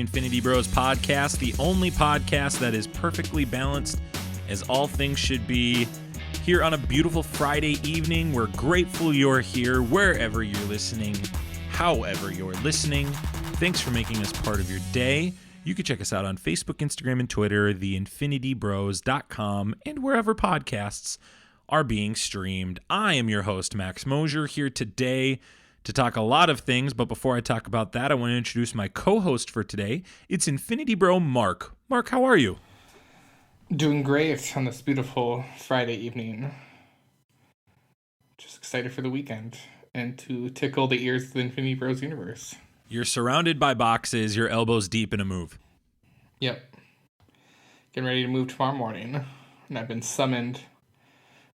Infinity Bros podcast, the only podcast that is perfectly balanced as all things should be. Here on a beautiful Friday evening, we're grateful you're here wherever you're listening, however you're listening. Thanks for making us part of your day. You can check us out on Facebook, Instagram, and Twitter, theinfinitybros.com, and wherever podcasts are being streamed. I am your host, Max Mosier, here today to talk a lot of things, but before I talk about that, I want to introduce my co-host for today. It's Infinity Bro Mark. Mark, how are you? Doing great on this beautiful Friday evening. Just excited for the weekend and to tickle the ears of the Infinity Bros universe. You're surrounded by boxes, your elbows deep in a move. Yep. Getting ready to move tomorrow morning, and I've been summoned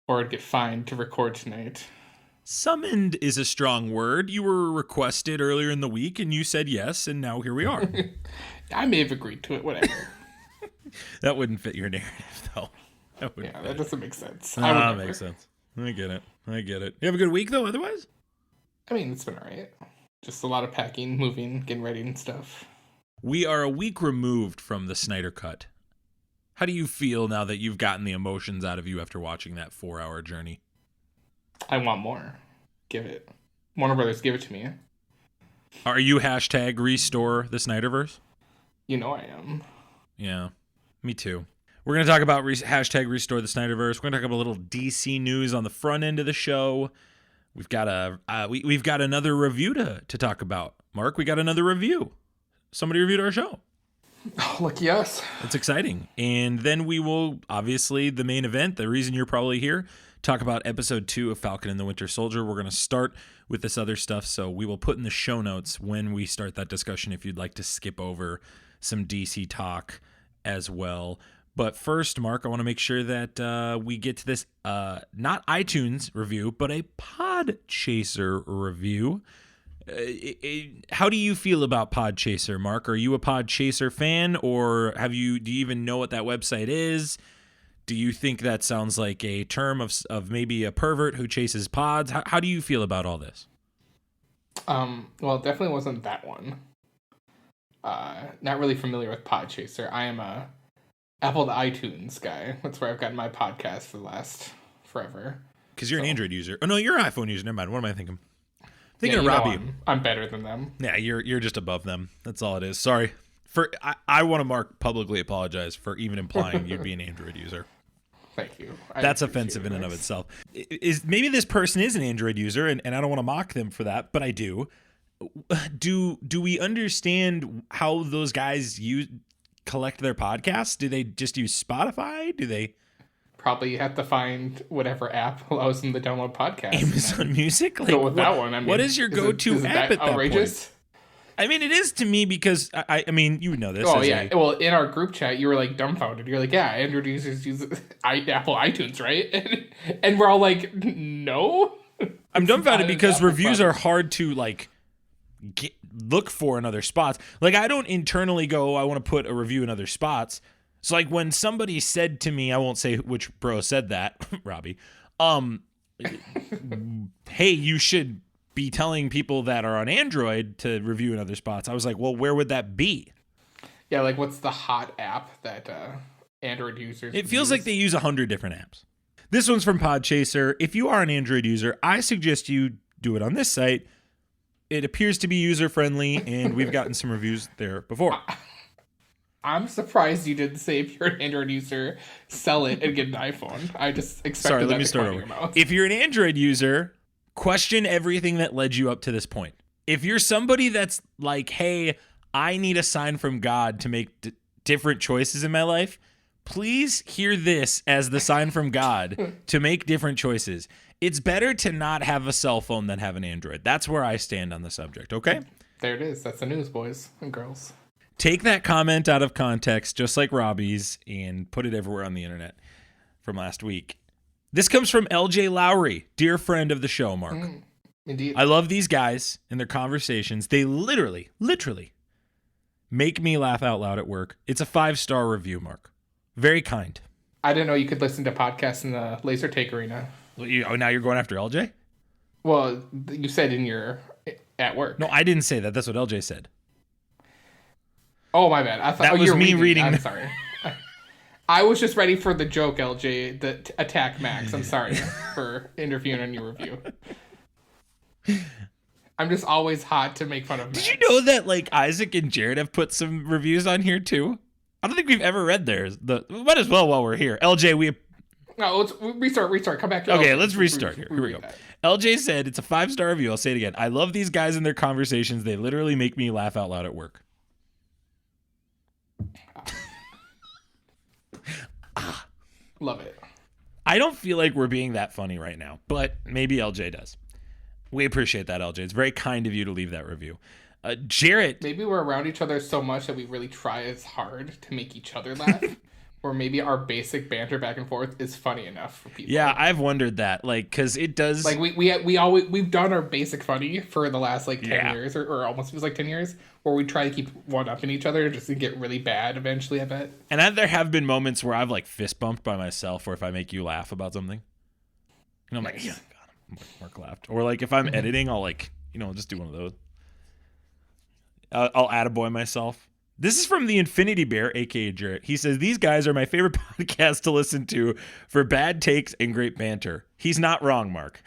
or get fined to record tonight. Summoned is a strong word. You were requested earlier in the week, and you said yes, and now here we are. I may have agreed to it, whatever. That wouldn't fit your narrative, though. That doesn't make sense. That makes sense. I get it. You have a good week, though, otherwise? I mean, it's been all right. Just a lot of packing, moving, getting ready and stuff. We are a week removed from the Snyder Cut. How do you feel now that you've gotten the emotions out of you after watching that 4-hour journey? I want more. Give it. Warner Brothers, give it to me. Are you hashtag restore the Snyderverse? You know I am. Yeah, me too. We're going to talk about hashtag restore the Snyderverse. We're going to talk about a little DC news on the front end of the show. We've got we've got another review to talk about. Mark, we got another review. Somebody reviewed our show. Oh, lucky us. It's exciting. And then we will, obviously, the main event, the reason you're probably here, talk about episode 2 of Falcon and the Winter Soldier. We're going to start with this other stuff, so we will put in the show notes when we start that discussion if you'd like to skip over some DC talk as well. But first, Mark, I want to make sure that we get to this not iTunes review, but a Podchaser review. How do you feel about Podchaser, Mark? Are you a Podchaser fan, or do you even know what that website is? Do you think that sounds like a term of maybe a pervert who chases pods? How do you feel about all this? Well, it definitely wasn't that one. Not really familiar with Podchaser. I am a Apple to iTunes guy. That's where I've gotten my podcast for the last forever. Because you're an Android user. Oh, no, you're an iPhone user. Never mind. What am I thinking? Thinking of Robbie. I'm better than them. Yeah, you're just above them. That's all it is. Sorry. I want to publicly apologize for even implying you'd be an Android user. Thank you. That's offensive in and of itself. Maybe this person is an Android user, and I don't want to mock them for that, but I do. Do we understand how those guys collect their podcasts? Do they just use Spotify? Do they probably have to find whatever app allows them to download podcasts? Amazon Music? Like, go with that one. I mean, what is your go-to app at that outrageous? Point? I mean, it is to me because I mean, you know this. Oh yeah. Well, in our group chat, you were like dumbfounded. You're like, yeah, Android users use Apple iTunes, right? And we're all like, no. I'm dumbfounded because reviews are hard to look for in other spots. Like, I don't internally go, I want to put a review in other spots. So like when somebody said to me, I won't say which bro said that, Robbie, hey, you should be telling people that are on Android to review in other spots. I was like, well, where would that be? Yeah, like what's the hot app that Android users It feels like they use 100 different apps. This one's from Podchaser. If you are an Android user, I suggest you do it on this site. It appears to be user-friendly, and we've gotten some reviews there before. I'm surprised you didn't say if you're an Android user, sell it and get an iPhone. I just expected that to come out of your mouth. If you're an Android user, question everything that led you up to this point. If you're somebody that's like, hey, I need a sign from God to make different choices in my life, please hear this as the sign from God to make different choices. It's better to not have a cell phone than have an Android. That's where I stand on the subject, okay? There it is. That's the news, boys and girls. Take that comment out of context, just like Robbie's, and put it everywhere on the internet from last week. This comes from LJ Lowry, dear friend of the show, Mark. Indeed. I love these guys and their conversations. They literally make me laugh out loud at work. It's a 5-star review, Mark. Very kind. I didn't know you could listen to podcasts in the laser take arena. Now you're going after LJ? Well, you said at work. No, I didn't say that. That's what LJ said. Oh, my bad. I thought That was you're me reading. I'm sorry. I was just ready for the joke, LJ, the attack Max. I'm sorry for interviewing on your review. I'm just always hot to make fun of Max. Did you know that like Isaac and Jared have put some reviews on here too? I don't think we've ever read theirs. Might as well while we're here. LJ, No, let's restart. Come back to Okay, LJ. let's restart here. Here we go. That. LJ said it's a 5-star review. I'll say it again. I love these guys and their conversations. They literally make me laugh out loud at work. Love it. I don't feel like we're being that funny right now, but maybe LJ does. We appreciate that, LJ. It's very kind of you to leave that review. Jarrett. Maybe we're around each other so much that we really try as hard to make each other laugh. Or maybe our basic banter back and forth is funny enough for people. Yeah, I've wondered that, like, because it does. Like we've done our basic funny for the last like 10 years, or almost feels like 10 years, where we try to keep one up in each other just to get really bad eventually. I bet. And there have been moments where I've like fist bumped by myself, or if I make you laugh about something, and I'm like, yeah, God, Mark laughed. Or like if I'm editing, I'll like just do one of those. I'll attaboy myself. This is from the Infinity Bear, aka Jarrett. He says, these guys are my favorite podcast to listen to for bad takes and great banter. He's not wrong, Mark.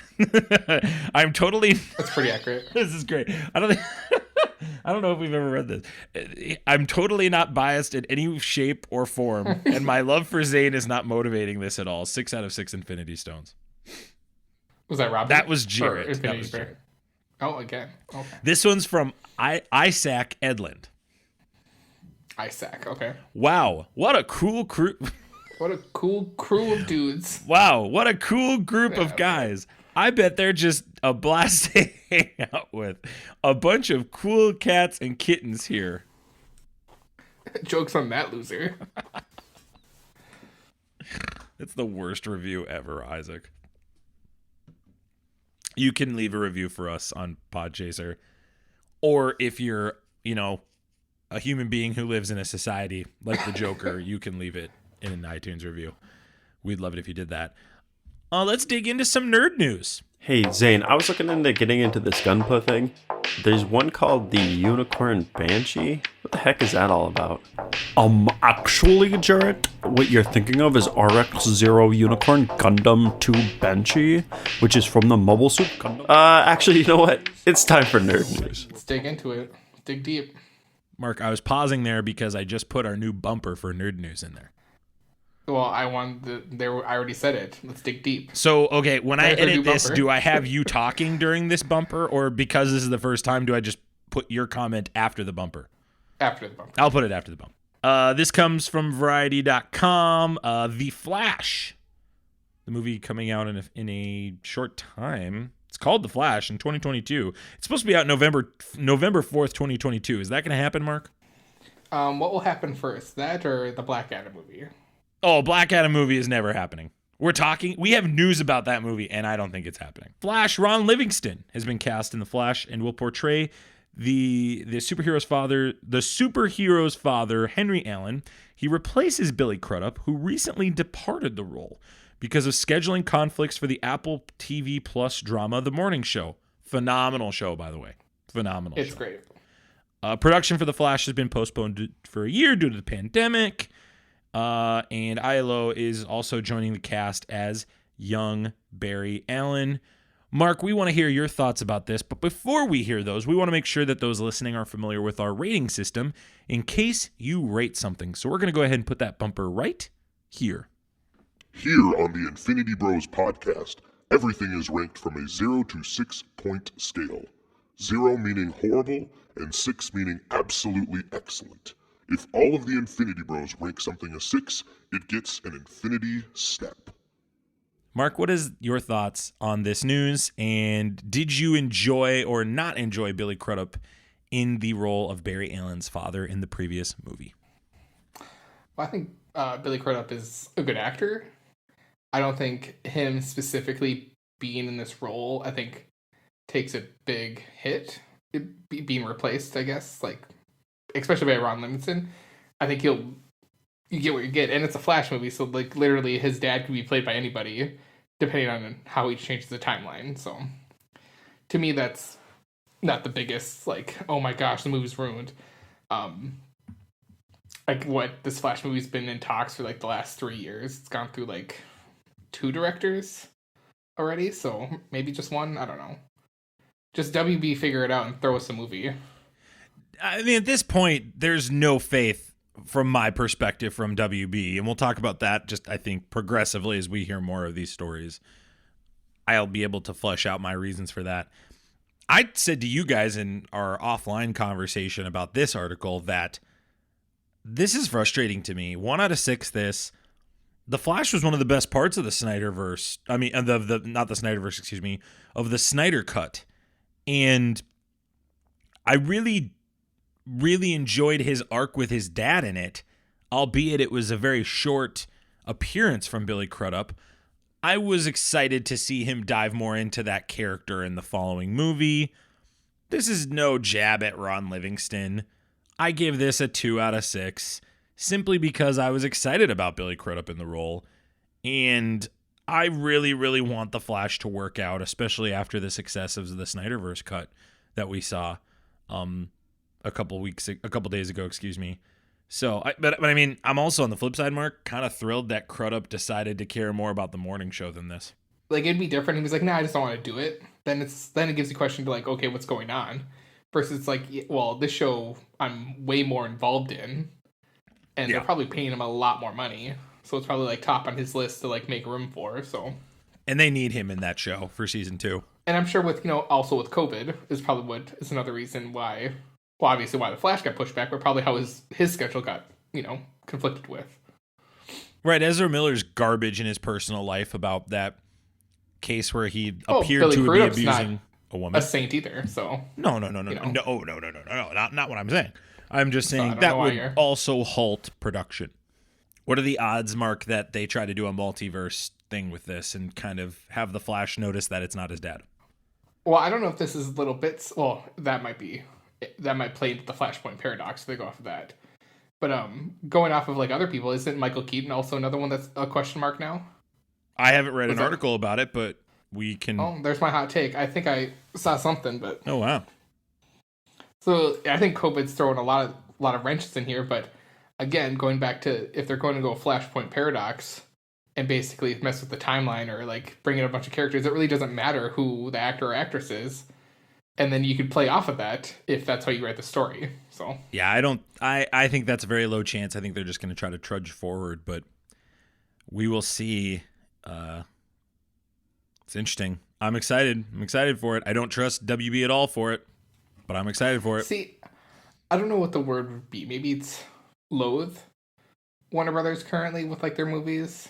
I'm totally... That's pretty accurate. This is great. I don't know if we've ever read this. I'm totally not biased in any shape or form, and my love for Zane is not motivating this at all. 6 out of 6 Infinity Stones. Was that Robin? That was Jarrett. That was Jarrett. Oh, again. Okay. This one's from Isaac Edland. Isaac, okay. Wow, what a cool crew. What a cool crew of dudes. Wow, what a cool group of guys. I bet they're just a blast to hang out with. A bunch of cool cats and kittens here. Joke's on that loser. It's the worst review ever, Isaac. You can leave a review for us on Podchaser. Or if you're, a human being who lives in a society like the Joker, you can leave it in an iTunes review. We'd love it if you did that. Let's dig into some nerd news. Hey, Zane, I was looking into getting into this Gunpla thing. There's one called the Unicorn Banshee. What the heck is that all about? Actually, Jarrett, what you're thinking of is RX-0 Unicorn Gundam 2 Banshee, which is from the Mobile Suit Gundam. Actually, you know what? It's time for nerd news. Let's dig into it. Dig deep. Mark, I was pausing there because I just put our new bumper for nerd news in there. Well, I already said it. Let's dig deep. So, okay, when I edit this, do I have you talking during this bumper, or because this is the first time, do I just put your comment after the bumper? After the bumper. I'll put it after the bumper. This comes from Variety.com. The Flash, the movie coming out in a short time. It's called The Flash in 2022. It's supposed to be out November 4th, 2022. Is that going to happen, Mark? What will happen first, that or the Black Adam movie? Oh, Black Adam movie is never happening. We have news about that movie, and I don't think it's happening. Flash, Ron Livingston has been cast in The Flash and will portray the superhero's father, Henry Allen. He replaces Billy Crudup, who recently departed the role because of scheduling conflicts for the Apple TV Plus drama The Morning Show. Phenomenal show, by the way. Phenomenal It's show. great. Production for The Flash has been postponed for a year due to the pandemic. And ILO is also joining the cast as young Barry Allen. Mark, we want to hear your thoughts about this, but before we hear those, we want to make sure that those listening are familiar with our rating system in case you rate something. So we're going to go ahead and put that bumper right here. Here on the Infinity Bros podcast, everything is ranked from a 0 to 6 point scale. 0 meaning horrible, and 6 meaning absolutely excellent. If all of the Infinity Bros rank something a 6, it gets an Infinity Step. Mark, what is your thoughts on this news? And did you enjoy or not enjoy Billy Crudup in the role of Barry Allen's father in the previous movie? Well, I think Billy Crudup is a good actor. I don't think him specifically being in this role, I think, takes a big hit. Being replaced, I guess, like, especially by Ron Livingston. I think you get what you get, and it's a Flash movie, so like literally his dad can be played by anybody, depending on how he changes the timeline. So, to me, that's not the biggest like, oh my gosh, the movie's ruined. like what this Flash movie's been in talks for like the last 3 years. It's gone through like 2 directors already, so maybe just one. I don't know. Just WB figure it out and throw us a movie. I mean, at this point, there's no faith from my perspective from WB, and we'll talk about that just, I think, progressively as we hear more of these stories. I'll be able to flesh out my reasons for that. I said to you guys in our offline conversation about this article that this is frustrating to me. 1 out of 6 this. The Flash was one of the best parts of the Snyderverse. I mean, not the Snyderverse, excuse me, of the Snyder Cut. And I really, really enjoyed his arc with his dad in it, albeit it was a very short appearance from Billy Crudup. I was excited to see him dive more into that character in the following movie. This is no jab at Ron Livingston. I give this a 2 out of 6, simply because I was excited about Billy Crudup in the role, and I really, really want the Flash to work out, especially after the success of the Snyderverse cut that we saw a couple days ago, excuse me. So, but I mean, I'm also on the flip side, Mark, kind of thrilled that Crudup decided to care more about the morning show than this. Like, it'd be different. He was like, "Nah, I just don't want to do it." Then it gives you a question to like, okay, what's going on? Versus it's like, well, this show I'm way more involved in, and they're probably paying him a lot more money, so it's probably like top on his list to like make room for. So, and they need him in that show for season 2. And I'm sure with also with COVID is probably what is another reason why. Well, obviously why the Flash got pushed back, but probably how his schedule got, conflicted with. Right, Ezra Miller's garbage in his personal life about that case where he appeared Billy to Crudup's be abusing a woman. A saint either, so. No, not what I'm saying. I'm just saying that would also halt production. What are the odds, Mark, that they try to do a multiverse thing with this and kind of have the Flash notice that it's not his dad? Well, I don't know if this is little bits. Well, that might play into the Flashpoint paradox if they go off of that. But going off of like other people, isn't Michael Keaton also another one that's a question mark now? I haven't read an article about it, but we can. Oh, there's my hot take. I think I saw something, but. Oh wow. So I think COVID's throwing a lot of wrenches in here, but again, going back to if they're going to go Flashpoint paradox and basically mess with the timeline or like bring in a bunch of characters, it really doesn't matter who the actor or actress is. And then you could play off of that if that's how you write the story. So yeah, I think that's a very low chance. I think they're just going to try to trudge forward, but we will see. It's interesting. I'm excited. I'm excited for it. I don't trust WB at all for it, but I'm excited for it. See, I don't know what the word would be. Maybe it's loathe Warner Brothers currently with like their movies.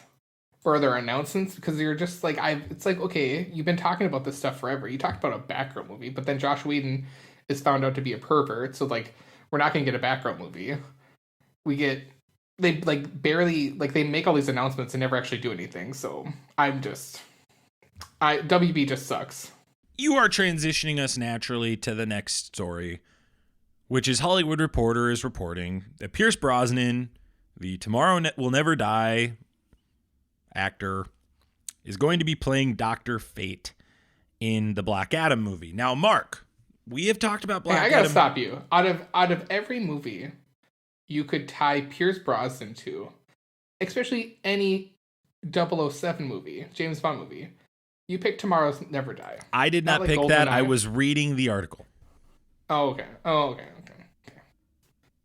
Or their announcements, because you're just like, it's like, okay, you've been talking about this stuff forever. You talked about a Batgirl movie, but then Josh Whedon is found out to be a pervert, so like, we're not going to get a Batgirl movie. They like barely, like they make all these announcements and never actually do anything, so WB just sucks. You are transitioning us naturally to the next story, which is Hollywood Reporter is reporting that Pearce Brosnan, the Tomorrow Will Never Die actor, is going to be playing Dr. Fate in the Black Adam movie. Now, Mark, we have talked about Black Adam. I gotta stop you. Out of every movie you could tie Pearce Brosnan to, especially any 007 movie, James Bond movie, you picked Tomorrow's Never Die. I did not pick that. I was reading the article. Oh, okay.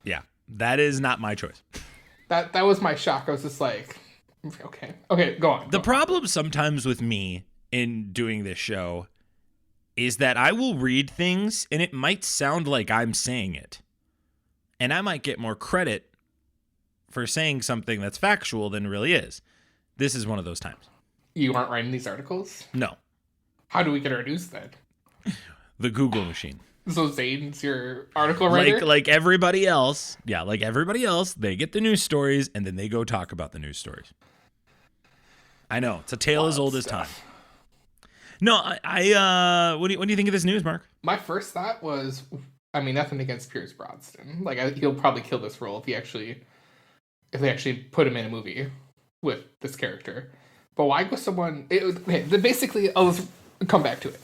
Yeah, that is not my choice. That was my shock. I was just like, okay, go on. The problem sometimes with me in doing this show is that I will read things and it might sound like I'm saying it. And I might get more credit for saying something that's factual than it really is. This is one of those times. You aren't writing these articles? No. How do we get our news then? The Google machine. So Zane's your article writer? Like everybody else. Yeah, like everybody else, they get the news stories and then they go talk about the news stories. I know. It's a tale as old as time. No, what do you think of this news, Mark? My first thought was, I mean, nothing against Pearce Brosnan. Like, he'll probably kill this role if they actually put him in a movie with this character. But why go someone? Basically, I'll come back to it.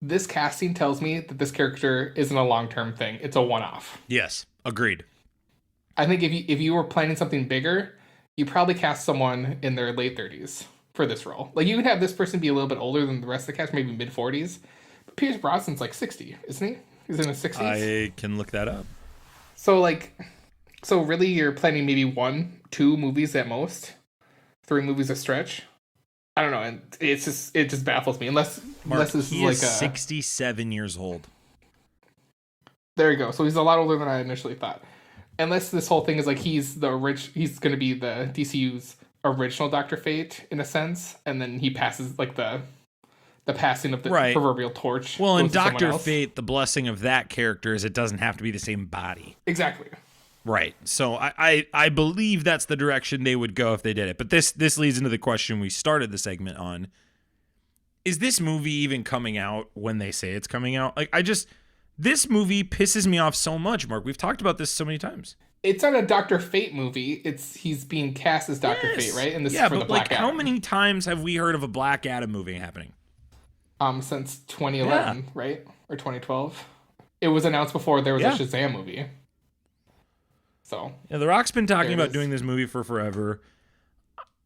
This casting tells me that this character isn't a long-term thing. It's a one-off. Yes, agreed. I think if you were planning something bigger, you probably cast someone in their late 30s for this role. Like you can have this person be a little bit older than the rest of the cast, maybe mid 40s. But Pierce Brosnan's like 60, isn't he? He's in his 60s. I can look that up. So really, you're planning maybe 1-2 movies at most, 3 movies a stretch. I don't know, and it just baffles me. Unless this he is is like a 67 years old. There you go. So he's a lot older than I initially thought. Unless this whole thing is like he's going to be the DCU's original Dr. Fate in a sense, and then he passes like the passing of the proverbial torch. Well, in Dr. Fate, the blessing of that character is it doesn't have to be the same body. Exactly. Right. So I believe that's the direction they would go if they did it. But this leads into the question we started the segment on. Is this movie even coming out when they say it's coming out? Like this movie pisses me off so much, Mark. We've talked about this so many times. It's not a Dr. Fate movie. He's being cast as Dr. Fate, right? And this is for the Black Adam. How many times have we heard of a Black Adam movie happening? Since 2011, right? Or 2012. It was announced before there was a Shazam movie. So yeah, The Rock's been talking about doing this movie for forever.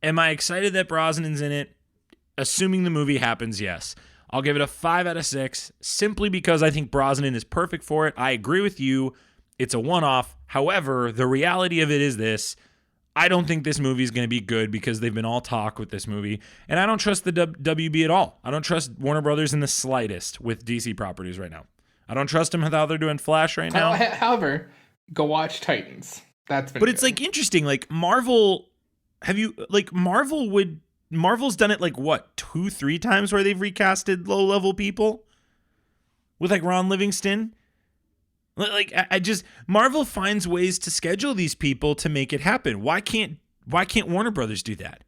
Am I excited that Brosnan's in it? Assuming the movie happens, yes. I'll give it a 5 out of 6, simply because I think Brosnan is perfect for it. I agree with you. It's a one-off. However, the reality of it is this. I don't think this movie is going to be good because they've been all talk with this movie. And I don't trust the WB at all. I don't trust Warner Brothers in the slightest with DC properties right now. I don't trust them with how they're doing Flash right now. However, go watch Titans. That's been good. It's like interesting. Like Marvel's done it like what, 2-3 times where they've recasted low-level people with like Ron Livingston. Like Marvel finds ways to schedule these people to make it happen. Why can't Warner Brothers do that?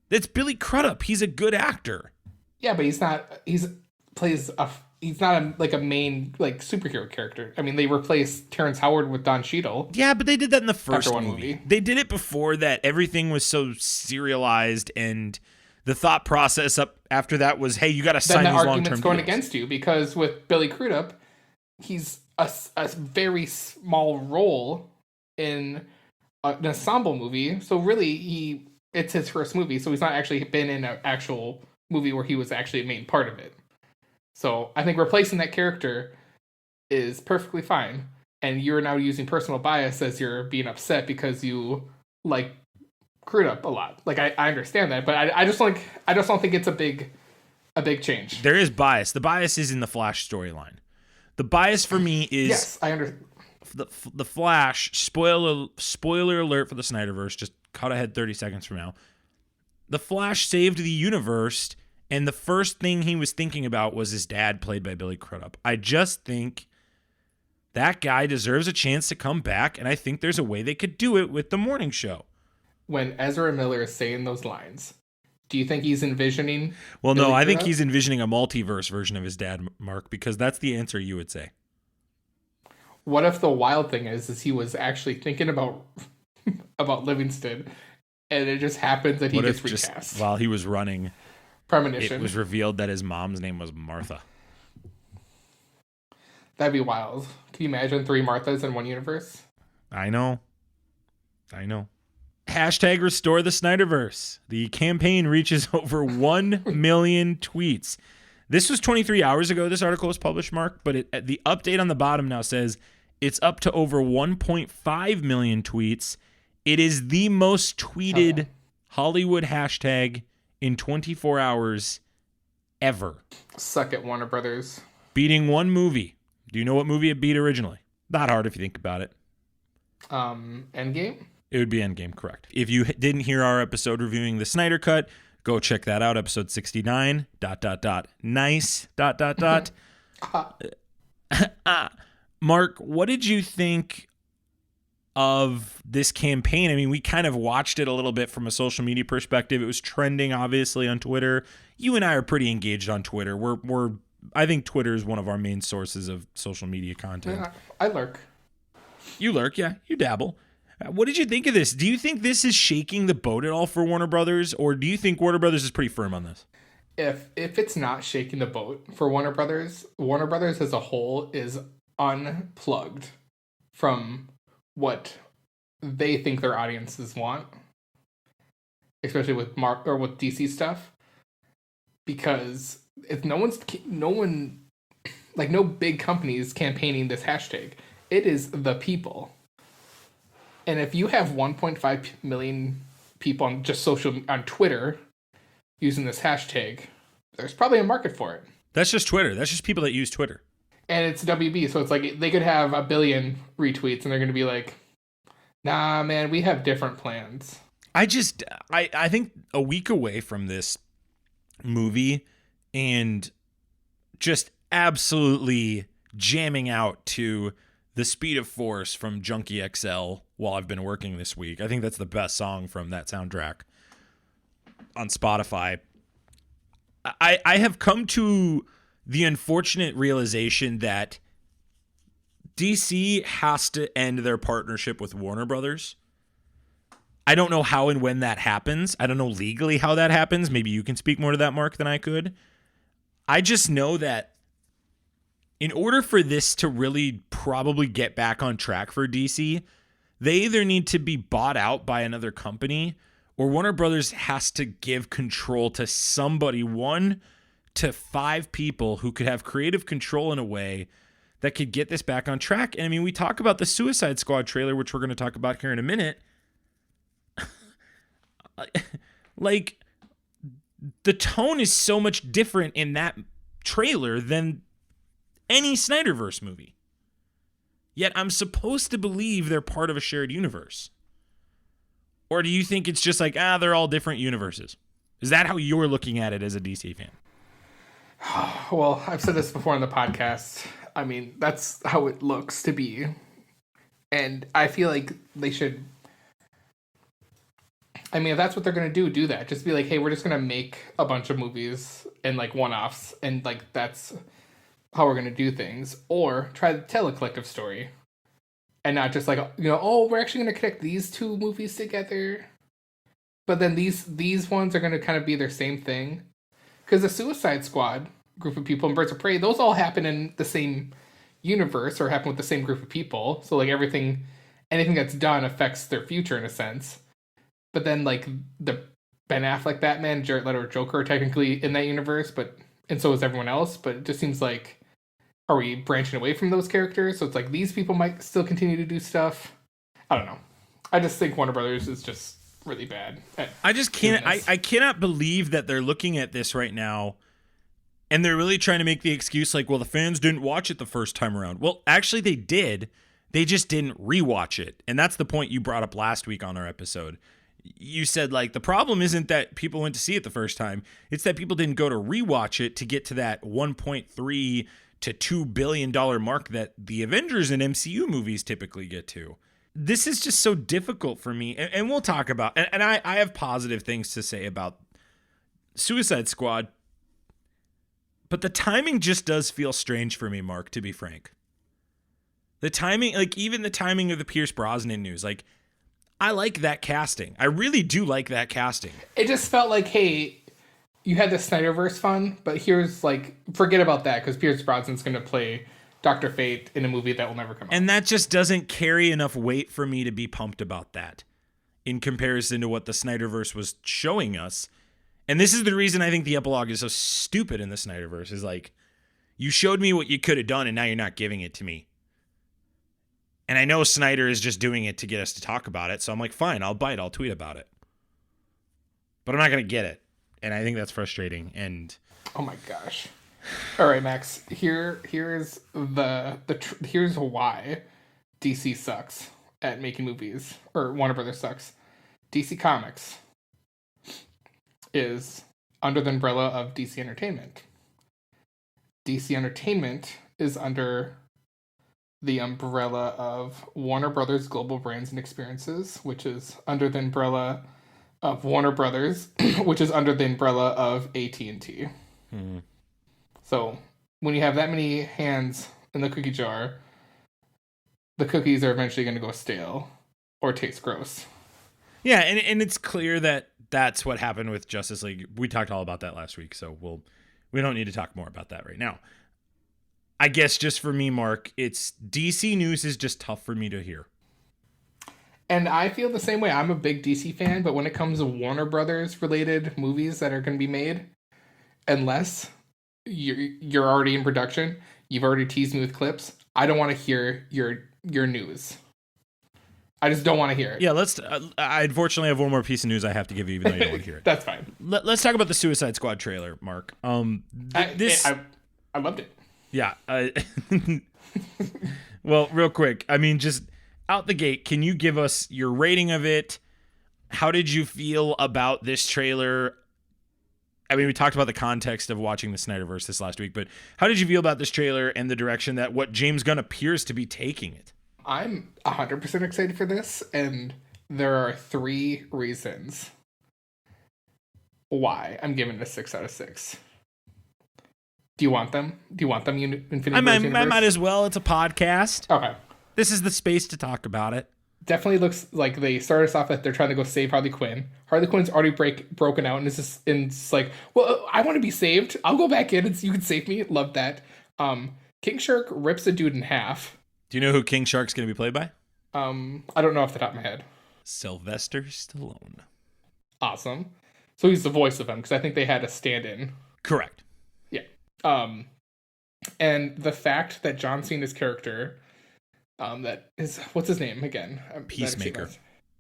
That's Billy Crudup. He's a good actor. Yeah, but he's not a main like superhero character. I mean, they replaced Terrence Howard with Don Cheadle. Yeah, but they did that in the first movie. They did it before that. Everything was so serialized, and the thought process up after that was, hey, you got to sign these long-term deals. Then the argument's going against you because with Billy Crudup, he's a very small role in an ensemble movie. So really, it's his first movie. So he's not actually been in an actual movie where he was actually a main part of it. So I think replacing that character is perfectly fine. And you're now using personal bias as you're being upset because you like Crudup a lot. Like I understand that, but I just don't think it's a big change. There is bias. The bias is in the Flash storyline. The bias for me is yes, I understand. The Flash, spoiler alert for the Snyderverse, just cut ahead 30 seconds from now. The Flash saved the universe, and the first thing he was thinking about was his dad, played by Billy Crudup. I just think that guy deserves a chance to come back, and I think there's a way they could do it with the morning show. When Ezra Miller is saying those lines, do you think he's envisioning? Well, Billy Crudup? I think he's envisioning a multiverse version of his dad, Mark, because that's the answer you would say. What if the wild thing is he was actually thinking about Livingston, and it just happens that he gets recast? Just while he was running, premonition, it was revealed that his mom's name was Martha. That'd be wild. Can you imagine 3 Marthas in one universe? I know. Hashtag restore the Snyderverse. The campaign reaches over 1 million tweets. This was 23 hours ago. This article was published, Mark, but the update on the bottom now says it's up to over 1.5 million tweets. It is the most tweeted Hollywood hashtag in 24 hours ever. Suck it, Warner Brothers. Beating one movie. Do you know what movie it beat originally? Not hard if you think about it. Endgame? It would be Endgame, correct. If you didn't hear our episode reviewing the Snyder Cut, go check that out, episode 69, ... nice, ... Mark, what did you think of this campaign? I mean, we kind of watched it a little bit from a social media perspective. It was trending, obviously, on Twitter. You and I are pretty engaged on Twitter. I think Twitter is one of our main sources of social media content. Yeah, I lurk. You lurk, yeah. You dabble. What did you think of this? Do you think this is shaking the boat at all for Warner Brothers, or do you think Warner Brothers is pretty firm on this? If it's not shaking the boat for Warner Brothers as a whole is unplugged from what they think their audiences want, especially with with DC stuff, because if no big companies campaigning this hashtag. It is the people. And if you have 1.5 million people on just on Twitter using this hashtag, there's probably a market for it. That's just Twitter. That's just people that use Twitter. And it's WB, so it's like they could have 1 billion retweets and they're going to be like, nah, man, we have different plans. I think a week away from this movie and just absolutely jamming out to The Speed of Force from Junkie XL while I've been working this week. I think that's the best song from that soundtrack on Spotify. I have come to the unfortunate realization that DC has to end their partnership with Warner Brothers. I don't know how and when that happens. I don't know legally how that happens. Maybe you can speak more to that, Mark, than I could. I just know that in order for this to really probably get back on track for DC, they either need to be bought out by another company or Warner Brothers has to give control to somebody, 1 to 5 people who could have creative control in a way that could get this back on track. And I mean, we talk about the Suicide Squad trailer, which we're going to talk about here in a minute. Like, the tone is so much different in that trailer than any Snyderverse movie. Yet I'm supposed to believe they're part of a shared universe. Or do you think it's just like, they're all different universes? Is that how you're looking at it as a DC fan? Well, I've said this before on the podcast. I mean, that's how it looks to be. And I feel like they should... I mean, if that's what they're going to do that. Just be like, hey, we're just going to make a bunch of movies and, like, one-offs. And, like, that's how we're going to do things. Or try to tell a collective story. And not just like, we're actually going to connect these 2 movies together. But then these ones are going to kind of be their same thing. Because the Suicide Squad group of people and Birds of Prey, those all happen in the same universe or happen with the same group of people. So like anything that's done affects their future in a sense. But then like the Ben Affleck Batman, Jared Leto Joker are technically in that universe, and so is everyone else. But it just seems like, are we branching away from those characters? So it's like these people might still continue to do stuff. I don't know. I just think Warner Brothers is just really bad. I just can't. I cannot believe that they're looking at this right now and they're really trying to make the excuse like, well, the fans didn't watch it the first time around. Well, actually they did. They just didn't rewatch it. And that's the point you brought up last week on our episode. You said like the problem isn't that people went to see it the first time. It's that people didn't go to rewatch it to get to that 1.3 to $2 billion mark that the Avengers and MCU movies typically get to. This is just so difficult for me. And we'll talk about, and I have positive things to say about Suicide Squad, but the timing just does feel strange for me, Mark, to be frank. The timing, like even the timing of the Pearce Brosnan news, like I like that casting. I really do like that casting. It just felt like, hey, you had the Snyderverse fun, but here's like, forget about that because Pearce Brosnan's going to play Dr. Fate in a movie that will never come out. And that just doesn't carry enough weight for me to be pumped about that in comparison to what the Snyderverse was showing us. And this is the reason I think the epilogue is so stupid in the Snyderverse is like, you showed me what you could have done and now you're not giving it to me. And I know Snyder is just doing it to get us to talk about it. So I'm like, fine, I'll bite. I'll tweet about it. But I'm not going to get it. And I think that's frustrating. And oh my gosh. All right, Max. Here's here's why DC sucks at making movies, or Warner Brothers sucks. DC Comics is under the umbrella of DC Entertainment. DC Entertainment is under the umbrella of Warner Brothers Global Brands and Experiences, which is under the umbrella of Warner Brothers, which is under the umbrella of AT&T. Mm-hmm. So when you have that many hands in the cookie jar, the cookies are eventually going to go stale or taste gross. Yeah, and it's clear that that's what happened with Justice League. We talked all about that last week, so we don't need to talk more about that right now. I guess just for me, Mark, it's DC news is just tough for me to hear. And I feel the same way. I'm a big DC fan, but when it comes to Warner Brothers related movies that are going to be made, unless you're already in production, you've already teased me with clips, I don't want to hear your news. I just don't want to hear it. Yeah, let's. I unfortunately have one more piece of news I have to give you, even though you don't want to hear it. That's fine. Let's talk about the Suicide Squad trailer, Mark. I loved it. Yeah. Well, real quick, I mean, just out the gate, can you give us your rating of it? How did you feel about this trailer? I mean, we talked about the context of watching the Snyderverse this last week, but how did you feel about this trailer and the direction that what James Gunn appears to be taking it? I'm 100% excited for this, and there are 3 reasons why I'm giving it a 6 out of 6. Do you want them? Infinity I might as well. It's a podcast. Okay. This is the space to talk about it. Definitely looks like they started us off that they're trying to go save Harley Quinn. Harley Quinn's already broken out, and it's like, well, I want to be saved. I'll go back in and you can save me. Love that. King Shark rips a dude in half. Do you know who King Shark's going to be played by? I don't know off the top of my head. Sylvester Stallone. Awesome. So he's the voice of him, because I think they had a stand-in. Correct. Yeah. And the fact that John Cena's character, that is, what's his name again? Peacemaker.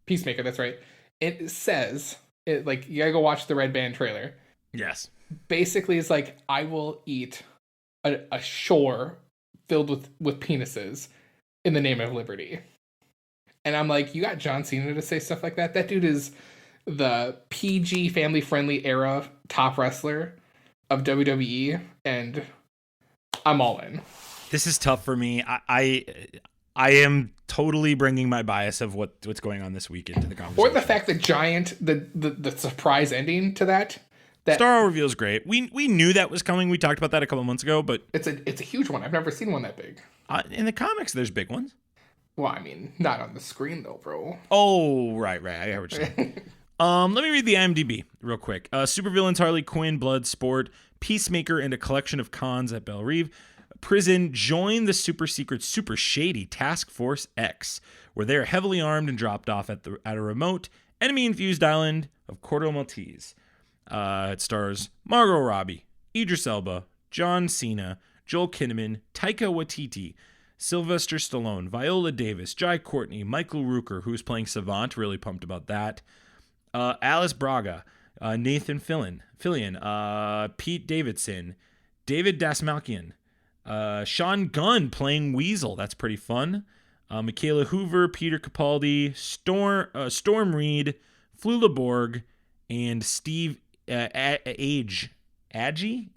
Peacemaker, that's right. It says, like, you gotta go watch the Red Band trailer. Yes. Basically, it's like, I will eat a shore filled with penises in the name of liberty. And I'm like, you got John Cena to say stuff like that? That dude is the PG family-friendly era top wrestler of WWE, and I'm all in. This is tough for me. I am totally bringing my bias of what's going on this week into the conversation. Or the fact that the surprise ending to that Starro reveal is great. We knew that was coming. We talked about that a couple months ago, but it's a huge one. I've never seen one that big. In the comics, there's big ones. Well, I mean, not on the screen though, bro. Oh, right. I heard what you're saying. Let me read the IMDb real quick. Supervillains Harley Quinn, Bloodsport, Peacemaker, and a collection of cons at Belle Reve Prison join the super secret, super shady Task Force X, where they are heavily armed and dropped off at a remote, enemy-infused island of Corto Maltese. It stars Margot Robbie, Idris Elba, John Cena, Joel Kinnaman, Taika Waititi, Sylvester Stallone, Viola Davis, Jai Courtney, Michael Rooker, who's playing Savant, really pumped about that. Alice Braga, Nathan Fillion, Pete Davidson, David Dasmalkian, Sean Gunn playing Weasel. That's pretty fun. Michaela Hoover, Peter Capaldi, Storm Reed, Flula Borg, and Steve Age. AGE?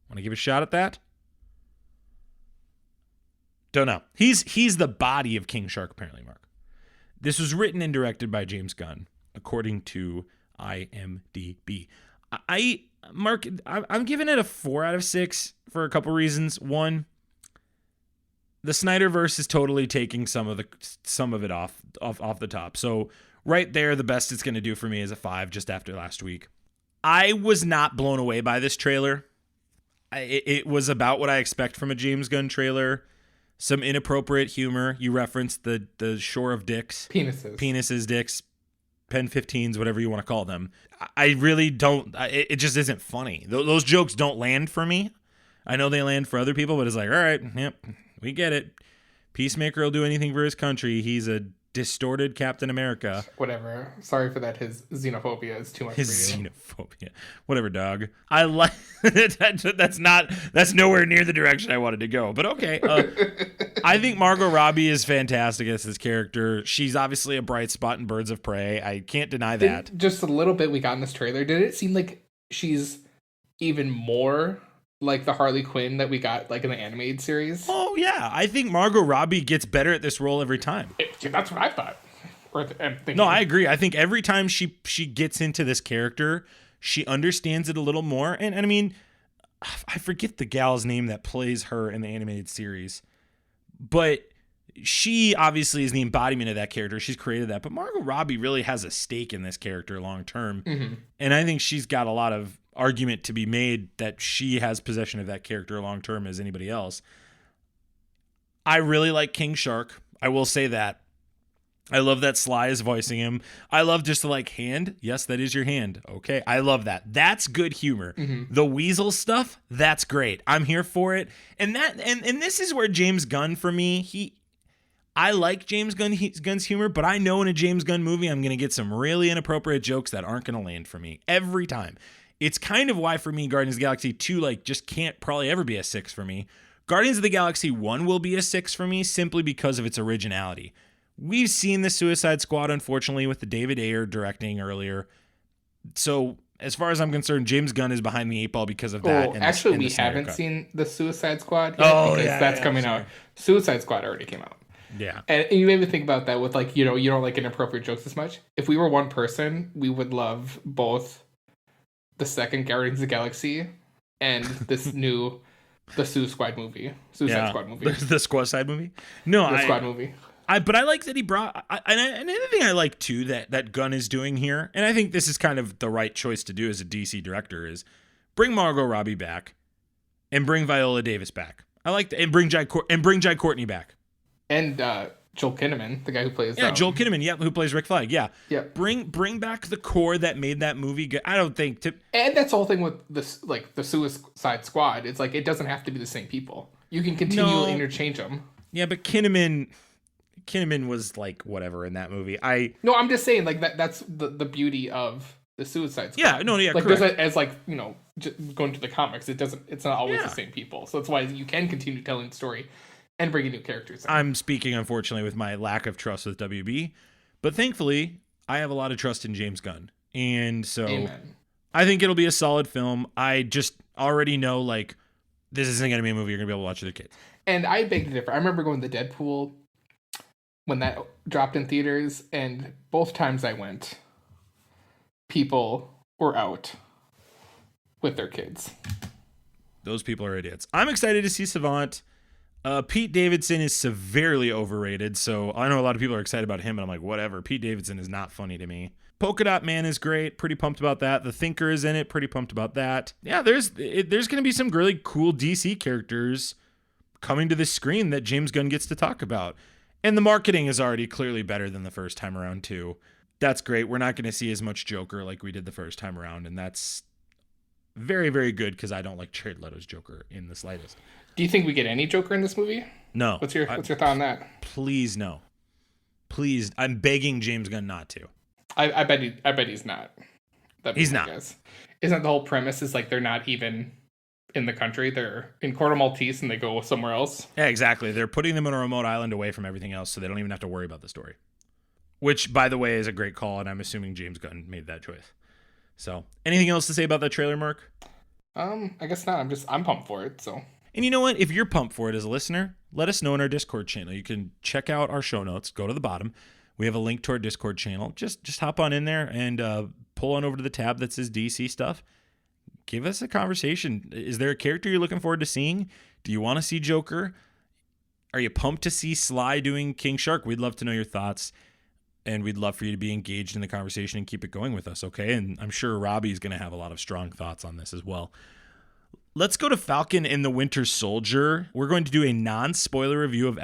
Want to give a shot at that? Don't know. He's the body of King Shark, apparently, Mark. This was written and directed by James Gunn, according to IMDb. Mark, I'm giving it a 4 out of 6 for a couple reasons. One, the Snyderverse is totally taking some of it off the top. So right there, the best it's going to do for me is a 5 just after last week. I was not blown away by this trailer. It was about what I expect from a James Gunn trailer. Some inappropriate humor. You referenced the shore of dicks. Penises, dicks, pen 15s, whatever you want to call them. I really don't. It just isn't funny. Those jokes don't land for me. I know they land for other people, but it's like, all right, yep, we get it. Peacemaker will do anything for his country. He's a distorted Captain America. Whatever. Sorry for that. His xenophobia is too much for you. Xenophobia. Whatever, dog. I like that's nowhere near the direction I wanted to go. But okay. I think Margot Robbie is fantastic as this character. She's obviously a bright spot in Birds of Prey. I can't deny that. Just a little bit we got in this trailer. Did it seem like she's even more like the Harley Quinn that we got like in the animated series? Oh yeah, I think Margot Robbie gets better at this role every time. That's what I thought. No, I agree. I think every time she gets into this character, she understands it a little more. And I mean, I forget the gal's name that plays her in the animated series, but she obviously is the embodiment of that character. She's created that. But Margot Robbie really has a stake in this character long term. Mm-hmm. And I think she's got a lot of argument to be made that she has possession of that character long term as anybody else. I really like King Shark. I will say that. I love that Sly is voicing him. I love just the like hand. Yes, that is your hand. Okay. I love that. That's good humor. The weasel stuff, that's great. I'm here for it. And this is where James Gunn for me, I like James Gunn's humor, but I know in a James Gunn movie I'm going to get some really inappropriate jokes that aren't going to land for me every time. It's kind of why for me Guardians of the Galaxy 2 like just can't probably ever be a 6 for me. Guardians of the Galaxy 1 will be a 6 for me simply because of its originality. We've seen the Suicide Squad, unfortunately, with the David Ayer directing earlier. So, as far as I'm concerned, James Gunn is behind the 8 ball because of that. Actually, we haven't seen the Suicide Squad yet because that's coming out. Suicide Squad already came out. Yeah. And you made me think about that with like, you don't like inappropriate jokes as much. If we were one person, we would love both the second Guardians of the Galaxy and this the Suicide Squad movie. The Squad Side movie? No, the Squad movie. But I like that he brought, another thing I like too that Gunn is doing here, and I think this is kind of the right choice to do as a DC director, is bring Margot Robbie back and bring Viola Davis back. I like that, and bring Jai Courtney back. And Joel Kinnaman, the guy who plays Joel Kinnaman, who plays Rick Flag, yeah. Bring back the core that made that movie good. I don't think and that's the whole thing with this, like the Suicide Squad. It's like it doesn't have to be the same people. You can continually interchange them. Yeah, but Kinnaman was like whatever in that movie. No, I'm just saying like that's the beauty of the Suicide Squad. Like correct. As like, just going to the comics, it's not always the same people. So that's why you can continue telling the story and bringing new characters in. I'm speaking, unfortunately, with my lack of trust with WB, but thankfully, I have a lot of trust in James Gunn. And so Amen. I think it'll be a solid film. I just already know, like, this isn't going to be a movie you're going to be able to watch with your kids. And I beg to differ. I remember going to Deadpool when that dropped in theaters, and both times I went, people were out with their kids. Those people are idiots. I'm excited to see Savant. Pete Davidson is severely overrated, so I know a lot of people are excited about him, and I'm like, whatever. Pete Davidson is not funny to me. Polka Dot Man is great. Pretty pumped about that. The Thinker is in it. Pretty pumped about that. Yeah, there's going to be some really cool DC characters coming to the screen that James Gunn gets to talk about. And the marketing is already clearly better than the first time around, too. That's great. We're not going to see as much Joker like we did the first time around, and that's very, very good because I don't like Jared Leto's Joker in the slightest. Do you think we get any Joker in this movie? No. What's your thought on that? Please, no. Please, I'm begging James Gunn not to. I bet he's not. He's not. Isn't the whole premise is like they're not even in the country? They're in Corto Maltese and they go somewhere else? Yeah, exactly. They're putting them on a remote island away from everything else so they don't even have to worry about the story. Which, by the way, is a great call, and I'm assuming James Gunn made that choice. So, anything else to say about that trailer, Mark? I guess not. I'm pumped for it, so... And you know what? If you're pumped for it as a listener, let us know in our Discord channel. You can check out our show notes. Go to the bottom. We have a link to our Discord channel. Just hop on in there and pull on over to the tab that says DC stuff. Give us a conversation. Is there a character you're looking forward to seeing? Do you want to see Joker? Are you pumped to see Sly doing King Shark? We'd love to know your thoughts, and we'd love for you to be engaged in the conversation and keep it going with us, okay? And I'm sure Robbie's going to have a lot of strong thoughts on this as well. Let's go to Falcon and the Winter Soldier. We're going to do a non-spoiler review of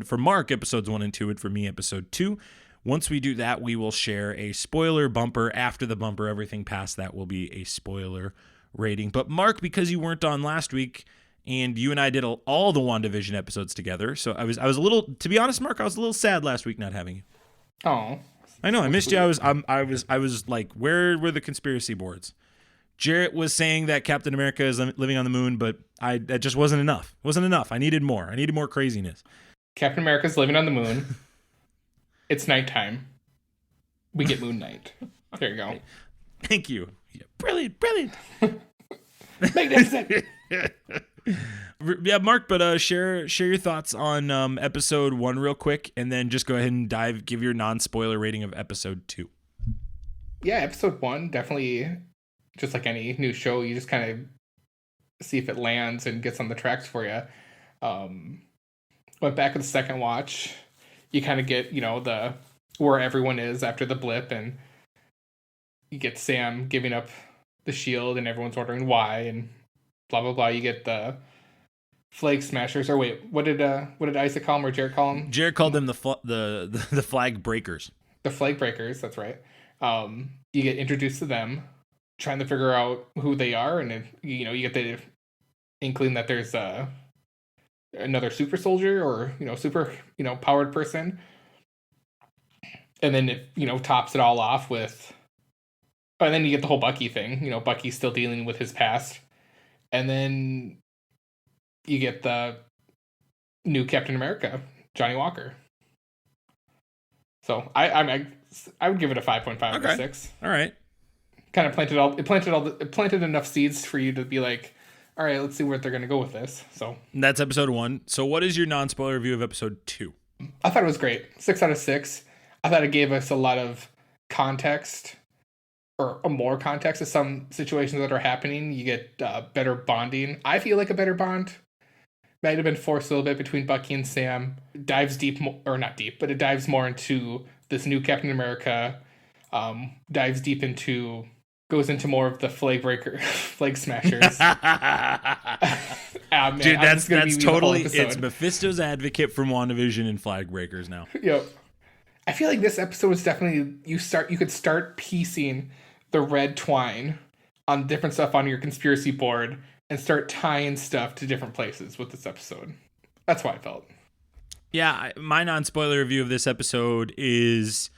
for Mark, episodes 1 and 2, and for me, episode 2. Once we do that, we will share a spoiler bumper. After the bumper, everything past that will be a spoiler rating. But Mark, because you weren't on last week, and you and I did all the WandaVision episodes together, so I was a little, to be honest, Mark, I was a little sad last week not having you. Oh, I know, I missed you. I was like, where were the conspiracy boards? Jarrett was saying that Captain America is living on the moon, but that just wasn't enough. Wasn't enough. I needed more. I needed more craziness. Captain America's living on the moon. It's nighttime. We get Moon Knight. There you go. Thank you. Yeah, brilliant. Magnificent. Yeah, Mark, but share your thoughts on episode 1 real quick, and then just go ahead and give your non-spoiler rating of episode 2. Yeah, episode 1, definitely, just like any new show, you just kind of see if it lands and gets on the tracks for you. Went back to the second watch, you kind of get, where everyone is after the blip, and you get Sam giving up the shield, and everyone's wondering why, and blah, blah, blah. You get the flag smashers. Or wait, what did Isaac call him or Jared call him? Jared called them the flag breakers. The flag breakers. That's right. You get introduced to them, trying to figure out who they are, and you get the inkling that there's another super soldier or super powered person, and then it tops it all off with, and then you get the whole Bucky thing. Bucky's still dealing with his past, and then you get the new Captain America, Johnny Walker. So I would give it a 5.5 out of 6. All right. Kind of planted enough seeds for you to be like, all right, let's see where they're going to go with this. So that's episode 1. So what is your non-spoiler review of episode 2? I thought it was great. 6 out of 6. I thought it gave us a lot of context, or more context to some situations that are happening. You get better bonding. I feel like a better bond might have been forced a little bit between Bucky and Sam. Dives deep, or not deep, but it dives more into this new Captain America. Dives deep into, goes into more of the flag smashers. Man, dude, that's totally, it's Mephisto's advocate from WandaVision and flag breakers now. Yep. I feel like this episode was definitely, you could start piecing the red twine on different stuff on your conspiracy board and start tying stuff to different places with this episode. That's how I felt. Yeah, my non-spoiler review of this episode is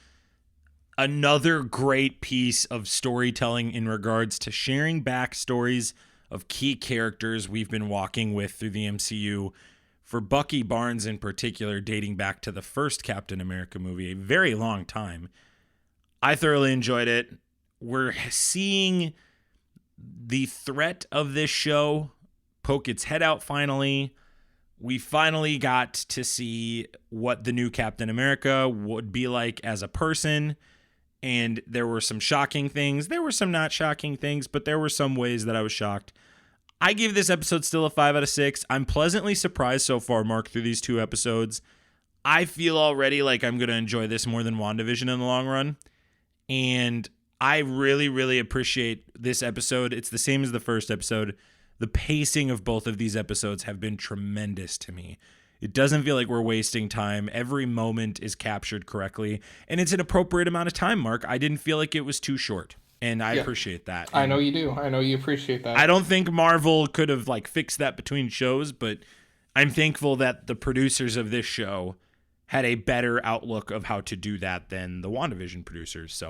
another great piece of storytelling in regards to sharing backstories of key characters we've been walking with through the MCU. For Bucky Barnes in particular, dating back to the first Captain America movie, a very long time. I thoroughly enjoyed it. We're seeing the threat of this show poke its head out finally. We finally got to see what the new Captain America would be like as a person. And there were some shocking things. There were some not shocking things, but there were some ways that I was shocked. I give this episode still a 5 out of 6. I'm pleasantly surprised so far, Mark, through these 2 episodes. I feel already like I'm going to enjoy this more than WandaVision in the long run. And I really, really appreciate this episode. It's the same as the first episode. The pacing of both of these episodes have been tremendous to me. It doesn't feel like we're wasting time. Every moment is captured correctly. And it's an appropriate amount of time, Mark. I didn't feel like it was too short. And I appreciate that. I know you do. I know you appreciate that. I don't think Marvel could have fixed that between shows, but I'm thankful that the producers of this show had a better outlook of how to do that than the WandaVision producers. So,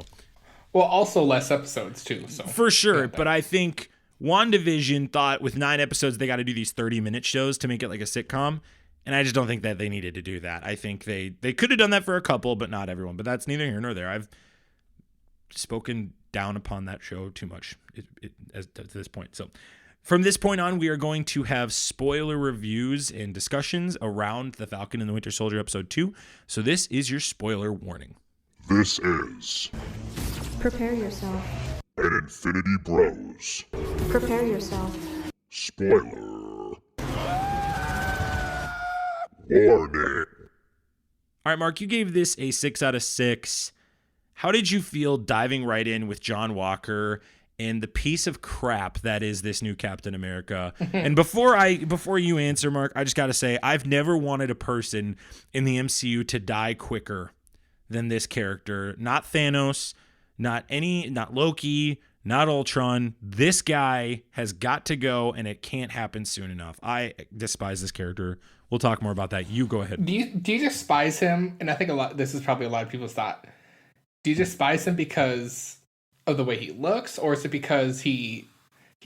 well, also less episodes too. So for sure, but I think WandaVision thought with 9 episodes they got to do these 30-minute shows to make it like a sitcom, and I just don't think that they needed to do that. I think they could have done that for a couple, but not everyone. But that's neither here nor there. I've spoken down upon that show too much to this point. So from this point on, we are going to have spoiler reviews and discussions around The Falcon and the Winter Soldier episode 2. So this is your spoiler warning. This is Prepare yourself. an Infinity Bros Prepare yourself. spoiler warning. All right, Mark, you gave this a 6 out of 6. How did you feel diving right in with John Walker and the piece of crap that is this new Captain America? And before you answer, Mark, I just got to say, I've never wanted a person in the MCU to die quicker than this character. Not Thanos, not Loki, not Ultron. This guy has got to go, and it can't happen soon enough. I despise this character. We'll talk more about that. You go ahead. Do you despise him? And I think this is probably a lot of people's thought. Do you despise him because of the way he looks, or is it because he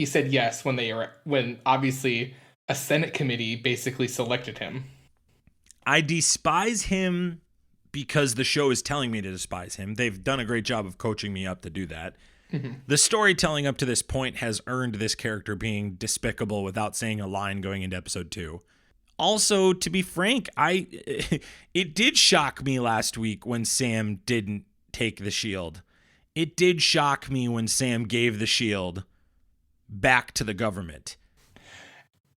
said yes when obviously a Senate committee basically selected him? I despise him because the show is telling me to despise him. They've done a great job of coaching me up to do that. Mm-hmm. The storytelling up to this point has earned this character being despicable without saying a line going into episode 2. Also, to be frank, it did shock me last week when Sam didn't take the shield. It did shock me when Sam gave the shield back to the government.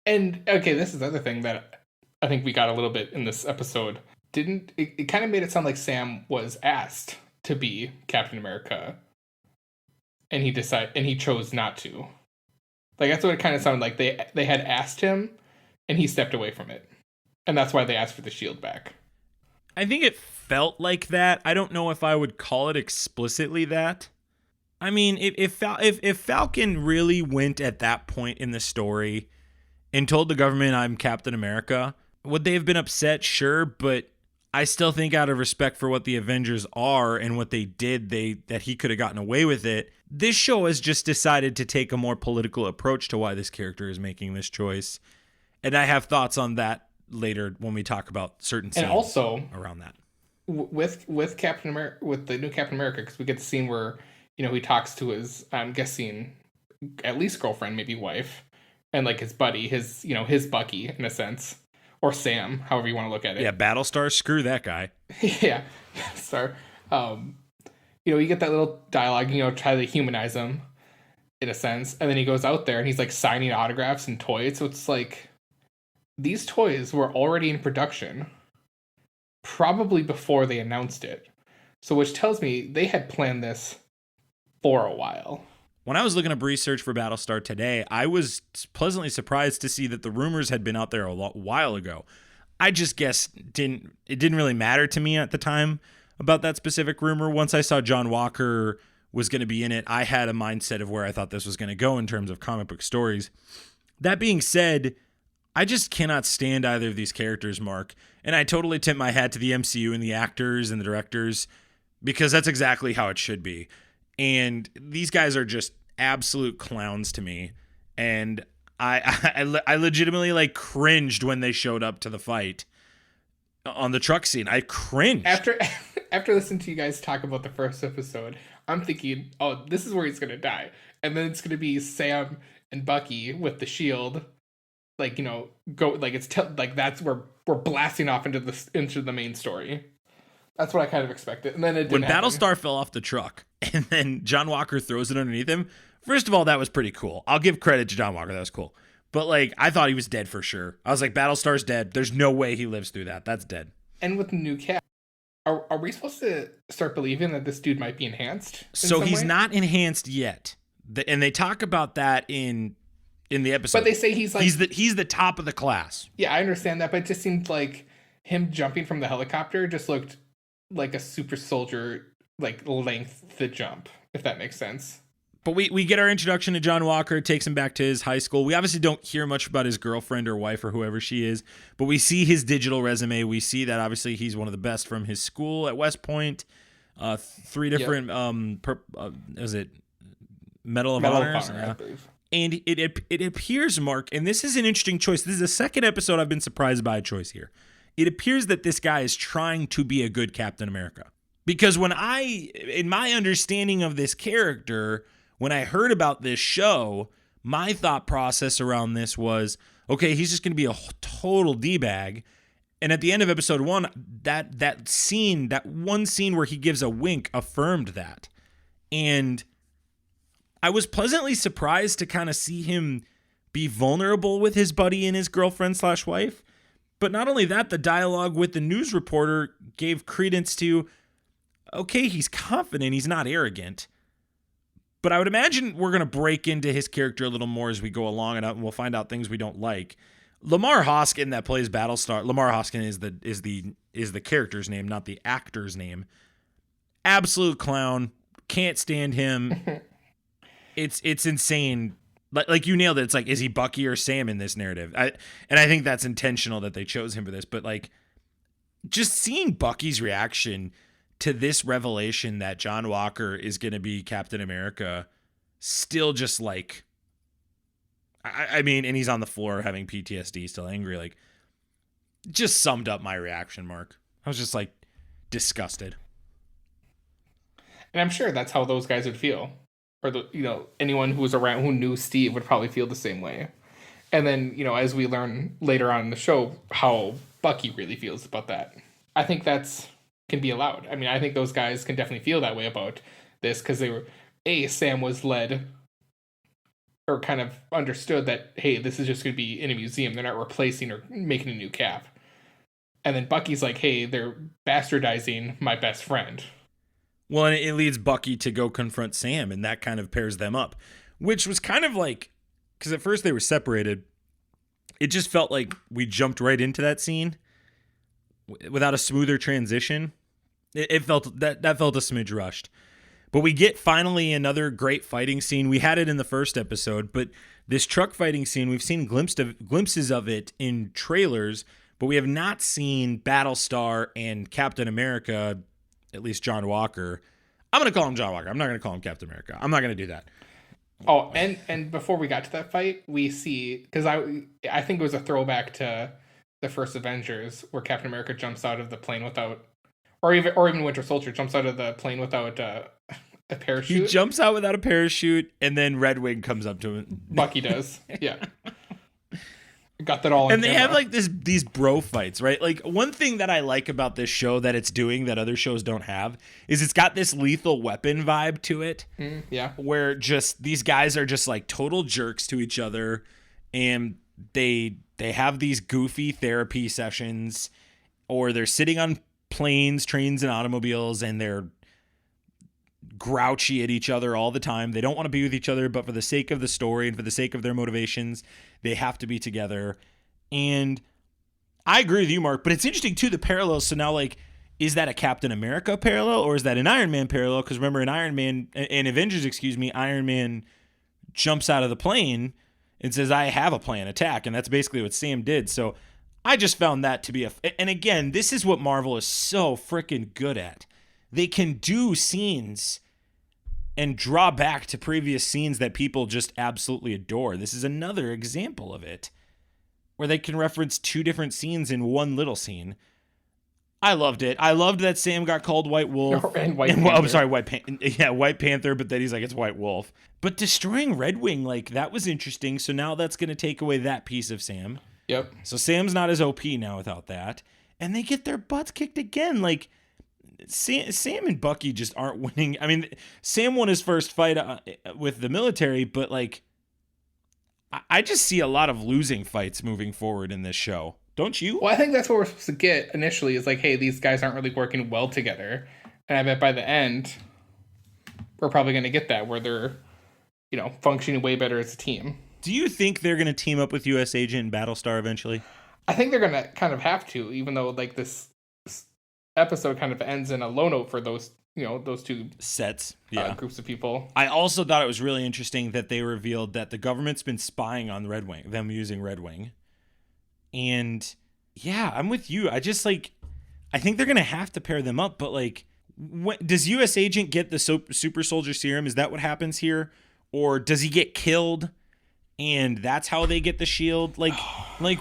And okay, this is the other thing that I think we got a little bit in this episode. It kind of made it sound like Sam was asked to be Captain America, and he chose not to. Like, that's what it kind of sounded like. They had asked him and he stepped away from it. And that's why they asked for the shield back. I think it felt like that. I don't know if I would call it explicitly that. I mean, if Falcon really went at that point in the story and told the government I'm Captain America, would they have been upset? Sure, but I still think out of respect for what the Avengers are and what they did, that he could have gotten away with it. This show has just decided to take a more political approach to why this character is making this choice. And I have thoughts on that later when we talk about certain scenes and also around that. With Captain America, with the new Captain America, because we get the scene where, he talks to his, I'm guessing, at least girlfriend, maybe wife, and like his buddy, his Bucky in a sense, or Sam, however you want to look at it. Yeah, Battlestar, screw that guy. Yeah, Star. You get that little dialogue, try to humanize him in a sense, and then he goes out there and he's like signing autographs and toys. So it's like these toys were already in production, probably before they announced it. So which tells me they had planned this for a while. When I was looking up research for Battlestar today, I was pleasantly surprised to see that the rumors had been out there a while ago. I just guess it didn't really matter to me at the time about that specific rumor. Once I saw John Walker was going to be in it, I had a mindset of where I thought this was going to go in terms of comic book stories. That being said, I just cannot stand either of these characters, Mark. And I totally tip my hat to the MCU and the actors and the directors, because that's exactly how it should be. And these guys are just absolute clowns to me. And I legitimately like cringed when they showed up to the fight on the truck scene. I cringed. After listening to you guys talk about the first episode, I'm thinking, oh, this is where he's going to die. And then it's going to be Sam and Bucky with the shield. Like, go, like, like, that's where we're blasting off into the main story. That's what I kind of expected. And then it didn't happen. Battlestar fell off the truck and then John Walker throws it underneath him. First of all, that was pretty cool. I'll give credit to John Walker. That was cool. But like, I thought he was dead for sure. I was like, Battlestar's dead. There's no way he lives through that. That's dead. And with the new Cap, are we supposed to start believing that this dude might be enhanced? So he's not enhanced yet. And they talk about that in the episode. But they say he's like... He's the top of the class. Yeah, I understand that. But it just seemed like him jumping from the helicopter just looked like a super soldier, like, length to jump, if that makes sense. But we get our introduction to John Walker. It takes him back to his high school. We obviously don't hear much about his girlfriend or wife or whoever she is, but we see his digital resume. We see that obviously he's one of the best from his school at West Point. 3 different, is it Medal of Honor? I believe. And it appears, Mark, and this is an interesting choice. This is the second episode I've been surprised by a choice here. It appears that this guy is trying to be a good Captain America. Because in my understanding of this character, when I heard about this show, my thought process around this was, okay, he's just going to be a total D-bag. And at the end of episode 1, that one scene where he gives a wink affirmed that. And I was pleasantly surprised to kind of see him be vulnerable with his buddy and his girlfriend/wife. But not only that, the dialogue with the news reporter gave credence to, okay, he's confident, he's not arrogant. But I would imagine we're going to break into his character a little more as we go along, and we'll find out things we don't like. Lamar Hoskin that plays Battlestar, Lamar Hoskin is the character's name, not the actor's name. Absolute clown. Can't stand him. It's insane. Like you nailed it. It's like, is he Bucky or Sam in this narrative? I think that's intentional that they chose him for this. But like, just seeing Bucky's reaction to this revelation that John Walker is going to be Captain America, still just like, I mean, and he's on the floor having PTSD, still angry. Like, just summed up my reaction, Mark. I was just like disgusted. And I'm sure that's how those guys would feel. Or anyone who was around who knew Steve would probably feel the same way. And then, as we learn later on in the show, how Bucky really feels about that. I think that's can be allowed. I mean, I think those guys can definitely feel that way about this because Sam was led or kind of understood that, hey, this is just going to be in a museum. They're not replacing or making a new Cap. And then Bucky's like, hey, they're bastardizing my best friend. Well, and it leads Bucky to go confront Sam, and that kind of pairs them up, which was kind of like, because at first they were separated, it just felt like we jumped right into that scene without a smoother transition. It felt that felt a smidge rushed. But we get finally another great fighting scene. We had it in the first episode, but this truck fighting scene, we've seen glimpses of it in trailers, but we have not seen Battlestar and Captain America, at least John Walker. I'm going to call him John Walker. I'm not going to call him Captain America. I'm not going to do that. Oh, and before we got to that fight, we see, because I think it was a throwback to the first Avengers, where Captain America jumps out of the plane without, or even Winter Soldier jumps out of the plane without a parachute. He jumps out without a parachute, and then Red Wing comes up to him. Bucky does, yeah. Got that all. And they have like these bro fights, right? Like one thing that I like about this show that it's doing that other shows don't have is it's got this Lethal Weapon vibe to it. Yeah. Where just these guys are just like total jerks to each other, and they have these goofy therapy sessions, or they're sitting on planes, trains, and automobiles, and they're grouchy at each other all the time. They don't want to be with each other, but for the sake of the story and for the sake of their motivations, they have to be together. And I agree with you, Mark, but it's interesting too, the parallels. So now, like, is that a Captain America parallel or is that an Iron Man parallel? Because remember in Avengers, Iron Man jumps out of the plane and says, I have a plan, attack. And that's basically what Sam did. So I just found that to be and again, this is what Marvel is so freaking good at. They can do scenes and draw back to previous scenes that people just absolutely adore. This is another example of it, where they can reference two different scenes in one little scene. I loved it. I loved that Sam got called White Wolf. And White Panther. I'm sorry, White Panther, but then he's like, it's White Wolf. But destroying Red Wing, like, that was interesting. So now that's going to take away that piece of Sam. Yep. So Sam's not as OP now without that. And they get their butts kicked again. Like, Sam and Bucky just aren't winning. I mean, Sam won his first fight with the military, but like, I just see a lot of losing fights moving forward in this show. Don't you? Well, I think that's what we're supposed to get initially is like, hey, these guys aren't really working well together. And I bet by the end, we're probably going to get that where they're, functioning way better as a team. Do you think they're going to team up with U.S. Agent and Battlestar eventually? I think they're going to kind of have to, even though like this episode kind of ends in a low note for those two sets, groups of people. I also thought it was really interesting that they revealed that the government's been spying on Red Wing, them using Red Wing. And yeah, I'm with you. I think they're going to have to pair them up, but like, does U.S. Agent get the super soldier serum? Is that what happens here? Or does he get killed and that's how they get the shield? Like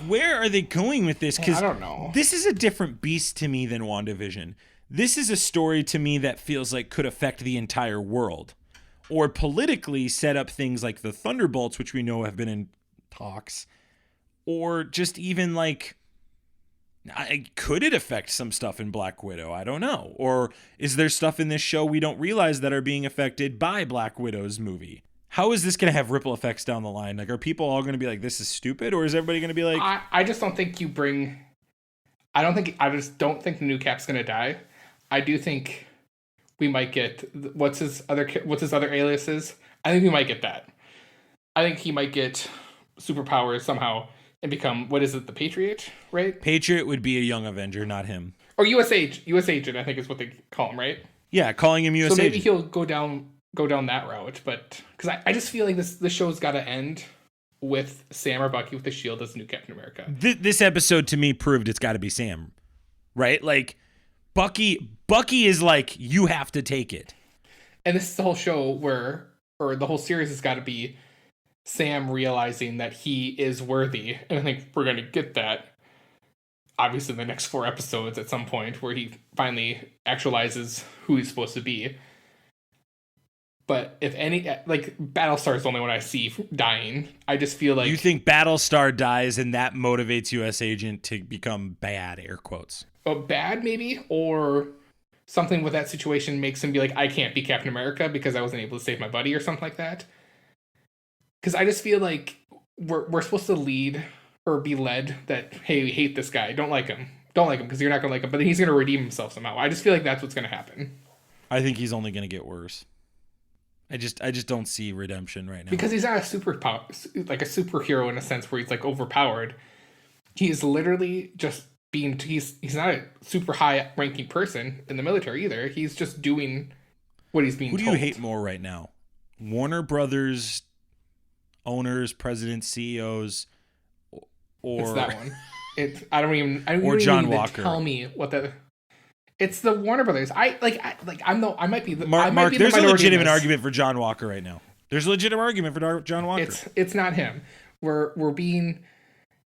where are they going with this? Because I don't know. This is a different beast to me than WandaVision. This is a story to me that feels like could affect the entire world, or politically set up things like the Thunderbolts, which we know have been in talks, or just even like, could it affect some stuff in Black Widow? I don't know. Or is there stuff in this show we don't realize that are being affected by Black Widow's movie? How is this going to have ripple effects down the line? Like, are people all going to be like, this is stupid? Or is everybody going to be like... I just don't think I just don't think the new Cap's going to die. I do think we might get... What's his other aliases? I think we might get that. I think he might get superpowers somehow and become, what is it, the Patriot, right? Patriot would be a young Avenger, not him. Or US Agent, I think is what they call him, right? Yeah, calling him US Agent. So maybe he'll go down that route, but because I just feel like this show's got to end with Sam or Bucky with the shield as the new Captain America. This episode to me proved it's got to be Sam, right? Like Bucky is like, you have to take it. And this is the whole show or the whole series has got to be Sam realizing that he is worthy, and I think we're going to get that. Obviously, in the next 4 episodes at some point where he finally actualizes who he's supposed to be. But if any, like, Battlestar is the only one I see dying. I just feel like... You think Battlestar dies and that motivates U.S. Agent to become bad, air quotes? Bad, maybe? Or something with that situation makes him be like, I can't be Captain America because I wasn't able to save my buddy or something like that. Because I just feel like we're supposed to lead or be led that, hey, we hate this guy. Don't like him because you're not going to like him. But then he's going to redeem himself somehow. I just feel like that's what's going to happen. I think he's only going to get worse. I just don't see redemption right now. Because he's not a superhero in a sense where he's like overpowered. He's literally just he's not a super high ranking person in the military either. He's just doing what he's being told. Who do you hate more right now? Warner Brothers owners, presidents, CEOs, or it's that one. I don't even John even Walker. Tell me what the. It's the Warner Brothers. I might be the Mark. There's a legitimate argument for John Walker right now. There's a legitimate argument for John Walker. It's not him. We're being.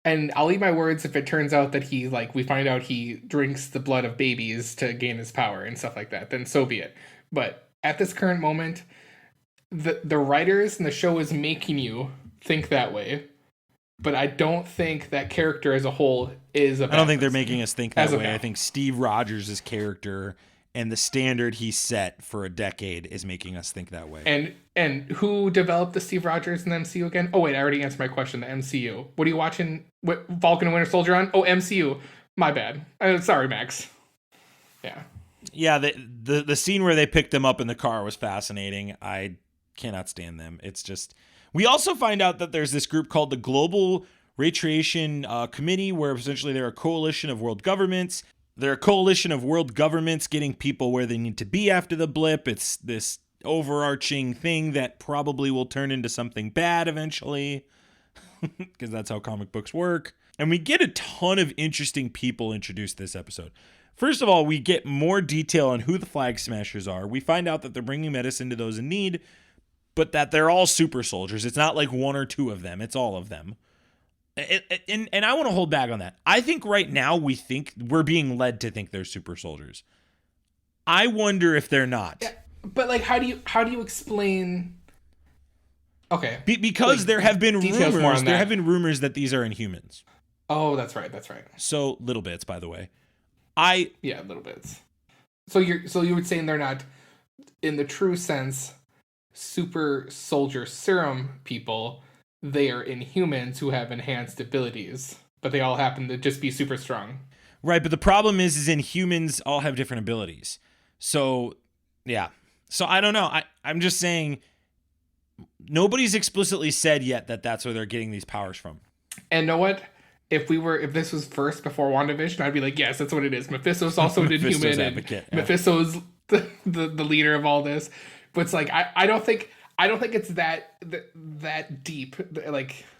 And I'll eat my words if it turns out that we find out he drinks the blood of babies to gain his power and stuff like that, then so be it. But at this current moment, the writers and the show is making you think that way. But I don't think that character as a whole is a bad I don't think they're person. making us think that way. I think Steve Rogers' character and the standard he set for a decade is making us think that way. And who developed the Steve Rogers in the MCU again? Oh wait, I already answered my question. The MCU. What are you watching? What Falcon and Winter Soldier on? Oh, MCU. My bad. Sorry, Max. Yeah. Yeah. The scene where they picked them up in the car was fascinating. I cannot stand them. It's just. We also find out that there's this group called the Global Repatriation Committee, where essentially they're a coalition of world governments. They're a coalition of world governments getting people where they need to be after the blip. It's this overarching thing that probably will turn into something bad eventually, because that's how comic books work. And we get a ton of interesting people introduced this episode. First of all, we get more detail on who the Flag Smashers are. We find out that they're bringing medicine to those in need, but that they're all super soldiers. It's not like one or two of them. It's all of them. And I want to hold back on that. I think right now we're being led to think they're super soldiers. I wonder if they're not. Yeah, but how do you explain? Okay. Because there have been rumors. There have been rumors that these are Inhumans. Oh, that's right. So little bits, by the way. Yeah, little bits. So you would say they're not, in the true sense, super soldier serum people. They are Inhumans who have enhanced abilities, but they all happen to just be super strong. Right, but the problem is Inhumans all have different abilities. So, yeah. So I don't know. I'm just saying nobody's explicitly said yet that that's where they're getting these powers from. And know what? If this was first before WandaVision, I'd be like, yes, that's what it is. Mephisto's also an Inhuman, advocate, and Mephisto's the leader of all this. But it's like I don't think it's that deep.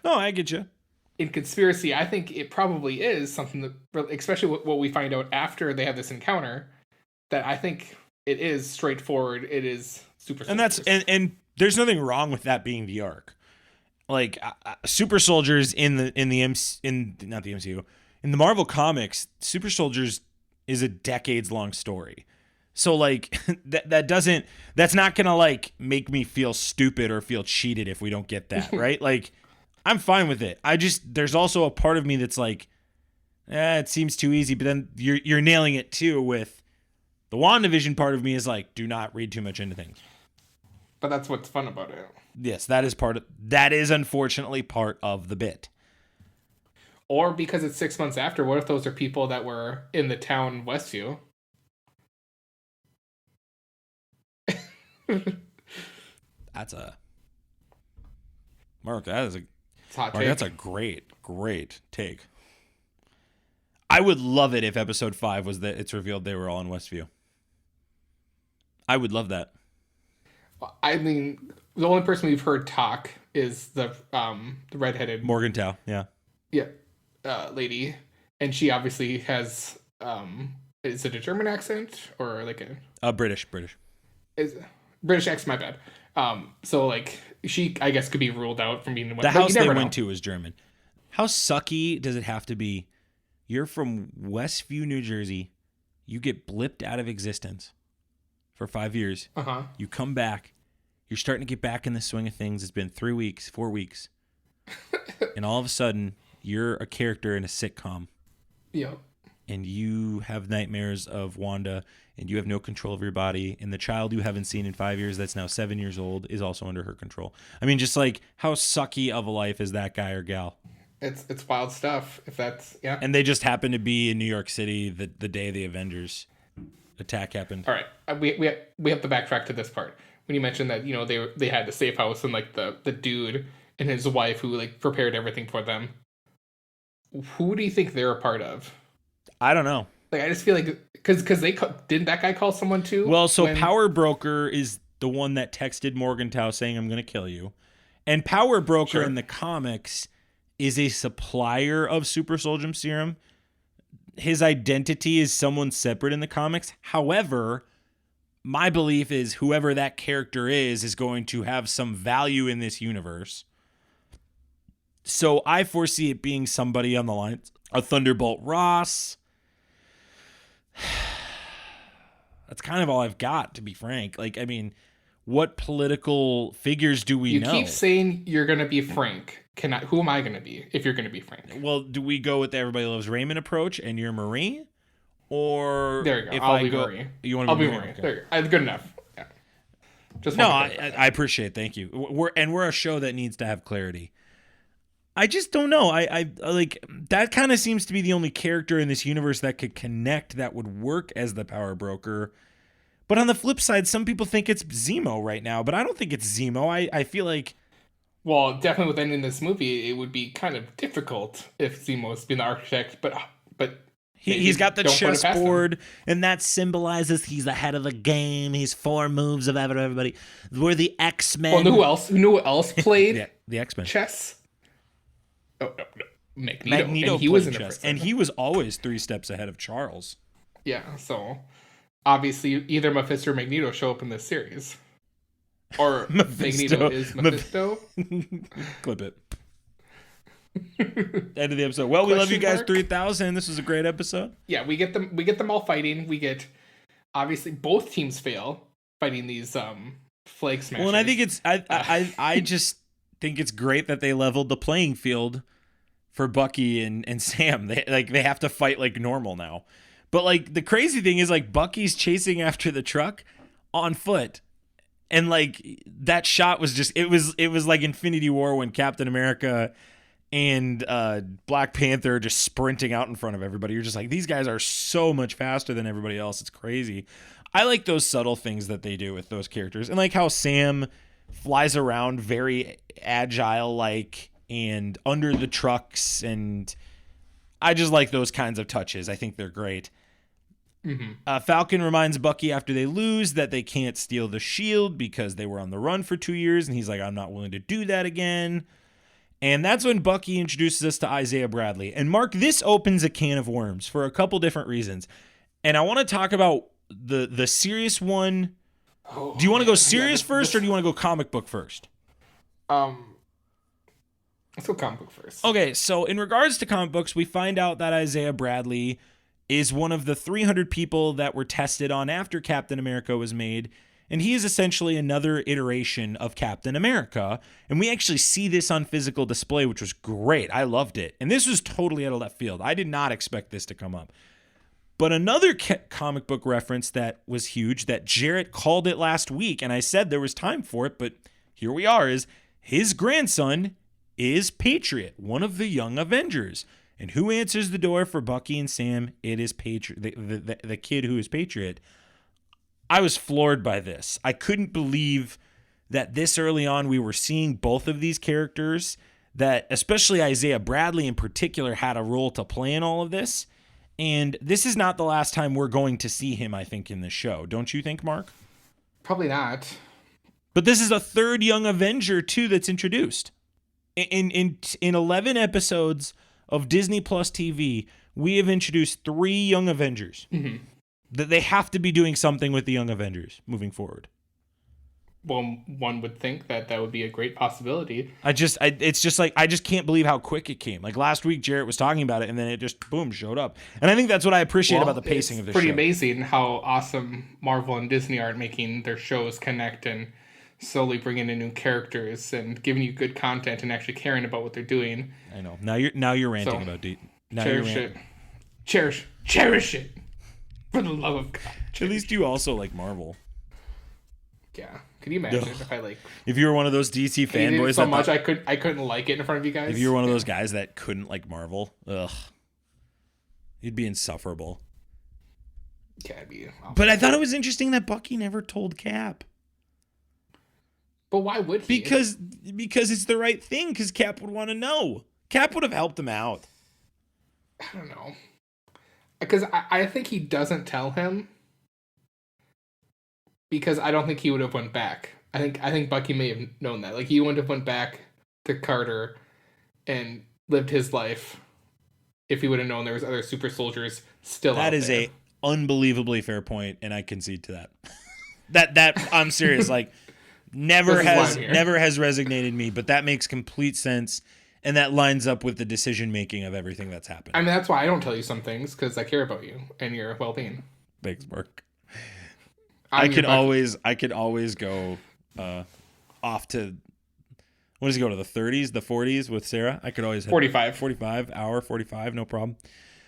No, I get you. In conspiracy, I think it probably is something that, especially what we find out after they have this encounter, that I think it is straightforward. It is super. And that's and there's nothing wrong with that being the arc. Super soldiers in the MCU, in the Marvel comics, super soldiers is a decades long story. So that's not gonna make me feel stupid or feel cheated if we don't get that, right? I'm fine with it. There's also a part of me that's it seems too easy, but then you're nailing it too with the WandaVision part of me is do not read too much into things. But that's what's fun about it. Yes, that is unfortunately part of the bit. Or because it's 6 months after, what if those are people that were in the town Westview? That's a Mark. That's a great take. I would love it if episode 5 was that it's revealed they were all in Westview. I would love that. I mean, the only person we've heard talk is the redheaded Morgenthau. Yeah, lady, and she obviously has is it a German accent or a British? Is British accent? My bad. So she, I guess, could be ruled out from being the house they went to was German. How sucky does it have to be? You're from Westview, New Jersey. You get blipped out of existence for 5 years. You come back. You're starting to get back in the swing of things. It's been 3 weeks, 4 weeks. And all of a sudden, you're a character in a sitcom. Yeah. And you have nightmares of Wanda, and you have no control of your body. And the child you haven't seen in 5 years that's now 7 years old is also under her control. I mean, just how sucky of a life is that guy or gal? It's wild stuff. If that's, yeah. And they just happen to be in New York City the day the Avengers attack happened. All right, we have to backtrack to this part. when you mentioned that, they had the safe house and like the dude and his wife who like prepared everything for them. Who do you think they're a part of? I don't know. Like, I just feel like because didn't that guy call someone too? Well, so Power Broker is the one that texted Morgenthau saying, "I'm going to kill you," and Power Broker in the comics is a supplier of Super Soldium Serum. His identity is someone separate in the comics. However, my belief is whoever that character is going to have some value in this universe. So I foresee it being somebody on the line, a Thunderbolt Ross. That's kind of all I've got, to be frank. Like, I mean, what political figures do we know? You keep saying you're going to be frank. Who am I going to be if you're going to be frank? Well, do we go with the Everybody Loves Raymond approach and you're Marie? Or there you go. If I'll be Marie. You want to be Marie? Marie. Okay. There you go. Good enough. Yeah. Just no, I appreciate it. Thank you. We're a show that needs to have clarity. I just don't know. I like that kind of seems to be the only character in this universe that could connect, that would work as the Power Broker. But on the flip side, some people think it's Zemo right now, but I don't think it's Zemo. I feel like... Well, definitely with ending this movie, it would be kind of difficult if Zemo's been the architect, but he's got the chessboard, and that symbolizes he's ahead of the game. He's 4 moves ahead of everybody. We're the X-Men. Well, who else played the X-Men chess? Oh, no. Magneto and he was in chess, and he was always 3 steps ahead of Charles. Yeah, so obviously either Mephisto or Magneto show up in this series. Or Magneto is Mephisto. Clip it. End of the episode. Well, we love you guys 3000. This was a great episode. Yeah, we get them all fighting. We get obviously both teams fail fighting these flag smashers. Well, and I think I just think it's great that they leveled the playing field for Bucky and Sam. They have to fight like normal now. But like the crazy thing is like Bucky's chasing after the truck on foot. And like that shot was just it was like Infinity War when Captain America and Black Panther just sprinting out in front of everybody. You're just like, these guys are so much faster than everybody else. It's crazy. I like those subtle things that they do with those characters. And like how Sam flies around very agile like and under the trucks, and I just like those kinds of touches. I think they're great. Mm-hmm. Falcon reminds Bucky after they lose that they can't steal the shield because they were on the run for 2 years, and he's like, I'm not willing to do that again. And that's when Bucky introduces us to Isaiah Bradley. And Mark, this opens a can of worms for a couple different reasons. And I want to talk about the serious one. Do you want to go serious first, or do you want to go comic book first? Let's go comic book first. Okay, so in regards to comic books, we find out that Isaiah Bradley is one of the 300 people that were tested on after Captain America was made, and he is essentially another iteration of Captain America, and we actually see this on physical display, which was great. I loved it, and this was totally out of left field. I did not expect this to come up. But another comic book reference that was huge, that Jarrett called it last week, and I said there was time for it, but here we are, is his grandson is Patriot, one of the young Avengers. And who answers the door for Bucky and Sam? It is Patriot, the kid who is Patriot. I was floored by this. I couldn't believe that this early on we were seeing both of these characters, that especially Isaiah Bradley in particular had a role to play in all of this. And this is not the last time we're going to see him, I think, in the show. Don't you think, Mark? Probably not. But this is a third young Avenger, too, that's introduced. In 11 episodes of Disney Plus TV, we have introduced 3 young Avengers. Mm-hmm. That they have to be doing something with the young Avengers moving forward. Well, one would think that would be a great possibility. It's just like, I just can't believe how quick it came. Like last week, Jarrett was talking about it, and then it just, boom, showed up. And I think that's what I appreciate about the pacing of the show. It's pretty amazing how awesome Marvel and Disney are at making their shows connect and slowly bringing in new characters and giving you good content and actually caring about what they're doing. I know. Now you're ranting about it. Cherish it. For the love of God. At least you also like Marvel. Yeah. Can you imagine if you were one of those DC fanboys so much I couldn't like it in front of you guys? If you were one of those guys that couldn't like Marvel, you'd be insufferable. Yeah, it'd be awful. But I thought it was interesting that Bucky never told Cap. But why would he? Because it's the right thing, because Cap would want to know. Cap would have helped him out. I don't know. Because I think he doesn't tell him because I don't think he would have went back. I think Bucky may have known that. Like, he wouldn't have went back to Carter and lived his life if he would have known there was other super soldiers still out there. That is a unbelievably fair point, and I concede to that. That I'm serious. Like, never has resonated me, but that makes complete sense, and that lines up with the decision making of everything that's happened. I mean, that's why I don't tell you some things, because I care about you and your well-being. Thanks, Mark. I could always go off to, what does he go to, the 30s, the 40s with Sarah? I could always have 45, no problem.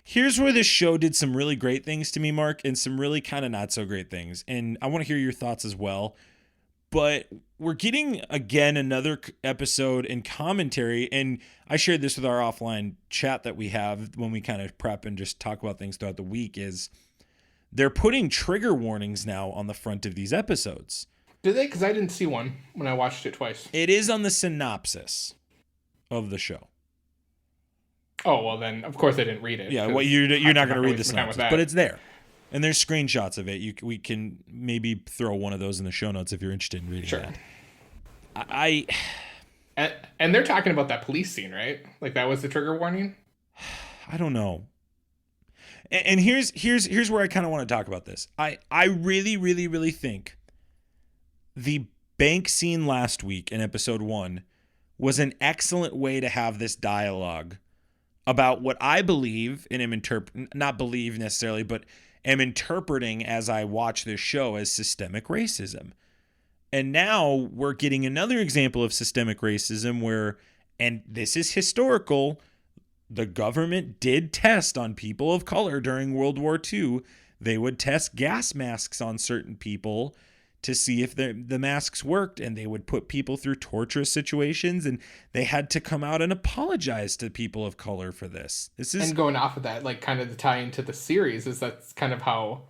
Here's where this show did some really great things to me, Mark, and some really kind of not so great things. And I want to hear your thoughts as well. But we're getting, again, another episode and commentary. And I shared this with our offline chat that we have when we kind of prep and just talk about things throughout the week, is they're putting trigger warnings now on the front of these episodes. Did they? Because I didn't see one when I watched it twice. It is on the synopsis of the show. Oh, well then, of course I didn't read it. Yeah, well, you're not going to read the synopsis, but it's there. And there's screenshots of it. We can maybe throw one of those in the show notes if you're interested in reading that. And they're talking about that police scene, right? Like, that was the trigger warning? I don't know. And here's where I kind of want to talk about this. I really, really, really think the bank scene last week in episode 1 was an excellent way to have this dialogue about what I believe and am not believe necessarily, but am interpreting as I watch this show as systemic racism. And now we're getting another example of systemic racism where, and this is historical, the government did test on people of color during World War II. They would test gas masks on certain people to see if the masks worked, and they would put people through torturous situations, and they had to come out and apologize to people of color for this. And going off of that, like, kind of the tie into the series is that's kind of how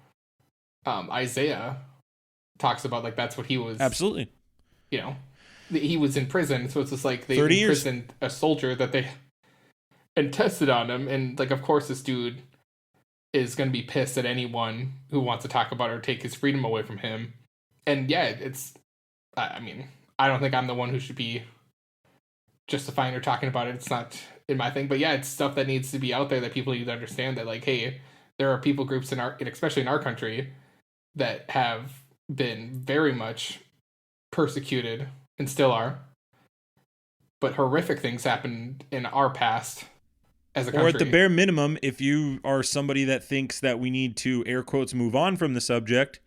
Isaiah talks about, like, that's what he was. Absolutely. You know, he was in prison, so it's just like they imprisoned a soldier that they and tested on him, and, like, of course this dude is going to be pissed at anyone who wants to talk about or take his freedom away from him. And yeah, it's, I mean, I don't think I'm the one who should be justifying or talking about it. It's not in my thing, but yeah, it's stuff that needs to be out there that people need to understand that, like, hey, there are people groups especially in our country, that have been very much persecuted and still are, but horrific things happened in our past as a country. Or at the bare minimum, if you are somebody that thinks that we need to, air quotes, move on from the subject,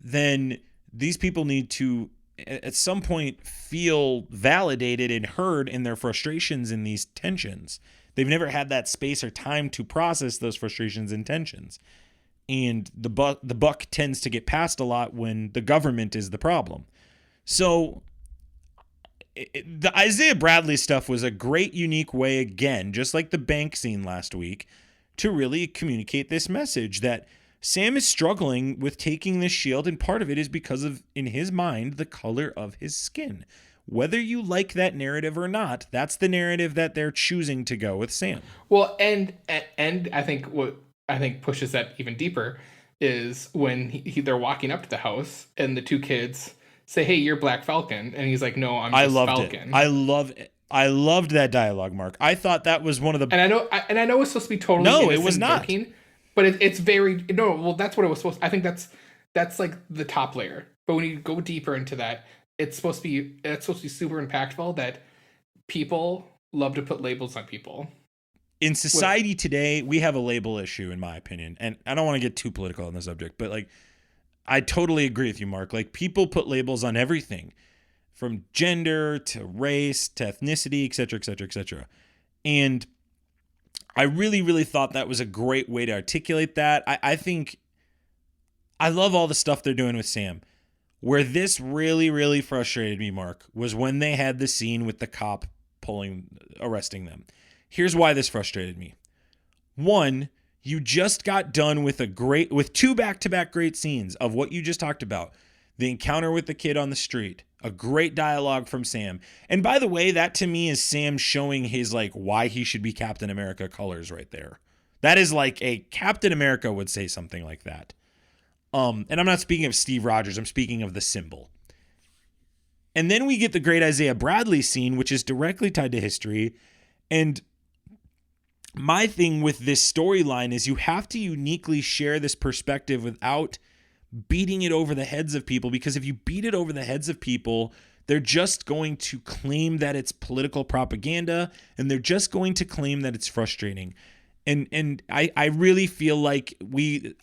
then these people need to, at some point, feel validated and heard in their frustrations and these tensions. They've never had that space or time to process those frustrations and tensions. And the buck tends to get passed a lot when the government is the problem. So the Isaiah Bradley stuff was a great, unique way, again, just like the bank scene last week, to really communicate this message that Sam is struggling with taking this shield, and part of it is because of, in his mind, the color of his skin. Whether you like that narrative or not, that's the narrative that they're choosing to go with Sam. Well, and I think what pushes that even deeper is when they're walking up to the house and the two kids say, "Hey, you're Black Falcon," and he's like, "No, I'm just Falcon." I loved that dialogue, Mark. I thought that was one of the. And I know it's supposed to be totally no, it was not. Joking, but it's very no. Well, that's what it was supposed. I think that's like the top layer. But when you go deeper into that, it's supposed to be super impactful that people love to put labels on people. In society today, we have a label issue, in my opinion, and I don't want to get too political on the subject, but like, I totally agree with you, Mark. Like, people put labels on everything, from gender to race to ethnicity, et cetera, et cetera, et cetera. And I really, really thought that was a great way to articulate that. I think I love all the stuff they're doing with Sam. Where this really, really frustrated me, Mark, was when they had the scene with the cop arresting them. Here's why this frustrated me. One, you just got done with two back-to-back great scenes of what you just talked about. the encounter with the kid on the street, a great dialogue from Sam. And by the way, that to me is Sam showing his like why he should be Captain America colors right there. That is like a Captain America would say something like that. And I'm not speaking of Steve Rogers, I'm speaking of the symbol. And then we get the great Isaiah Bradley scene, which is directly tied to history. And my thing with this storyline is you have to uniquely share this perspective without beating it over the heads of people, because if you beat it over the heads of people, they're just going to claim that it's political propaganda, and they're just going to claim that it's frustrating. And I really feel like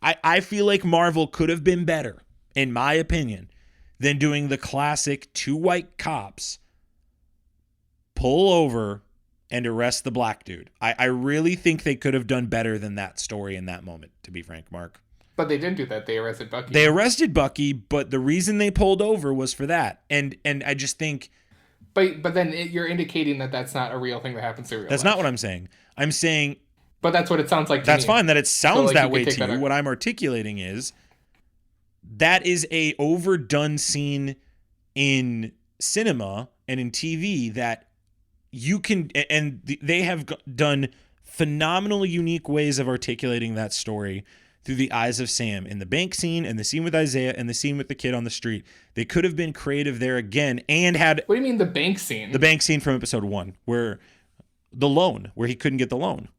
I feel like Marvel could have been better, in my opinion, than doing the classic 2 white cops pull over and arrest the black dude. I really think they could have done better than that story in that moment, to be frank, Mark. But they didn't do that. They arrested Bucky. They arrested Bucky, but the reason they pulled over was for that. And I just think... But then you're indicating that that's not a real thing that happens in real life. That's not what I'm saying. I'm saying... But that's what it sounds like to That's me. fine that it sounds So, like, that you way could take to you. that What I'm articulating is that is a overdone scene in cinema and in TV that you can... And they have done phenomenal, unique ways of articulating that story through the eyes of Sam, in the bank scene and the scene with Isaiah and the scene with the kid on the street. They could have been creative there again and had... What do you mean the bank scene? The bank scene from episode 1, where the loan, where he couldn't get the loan.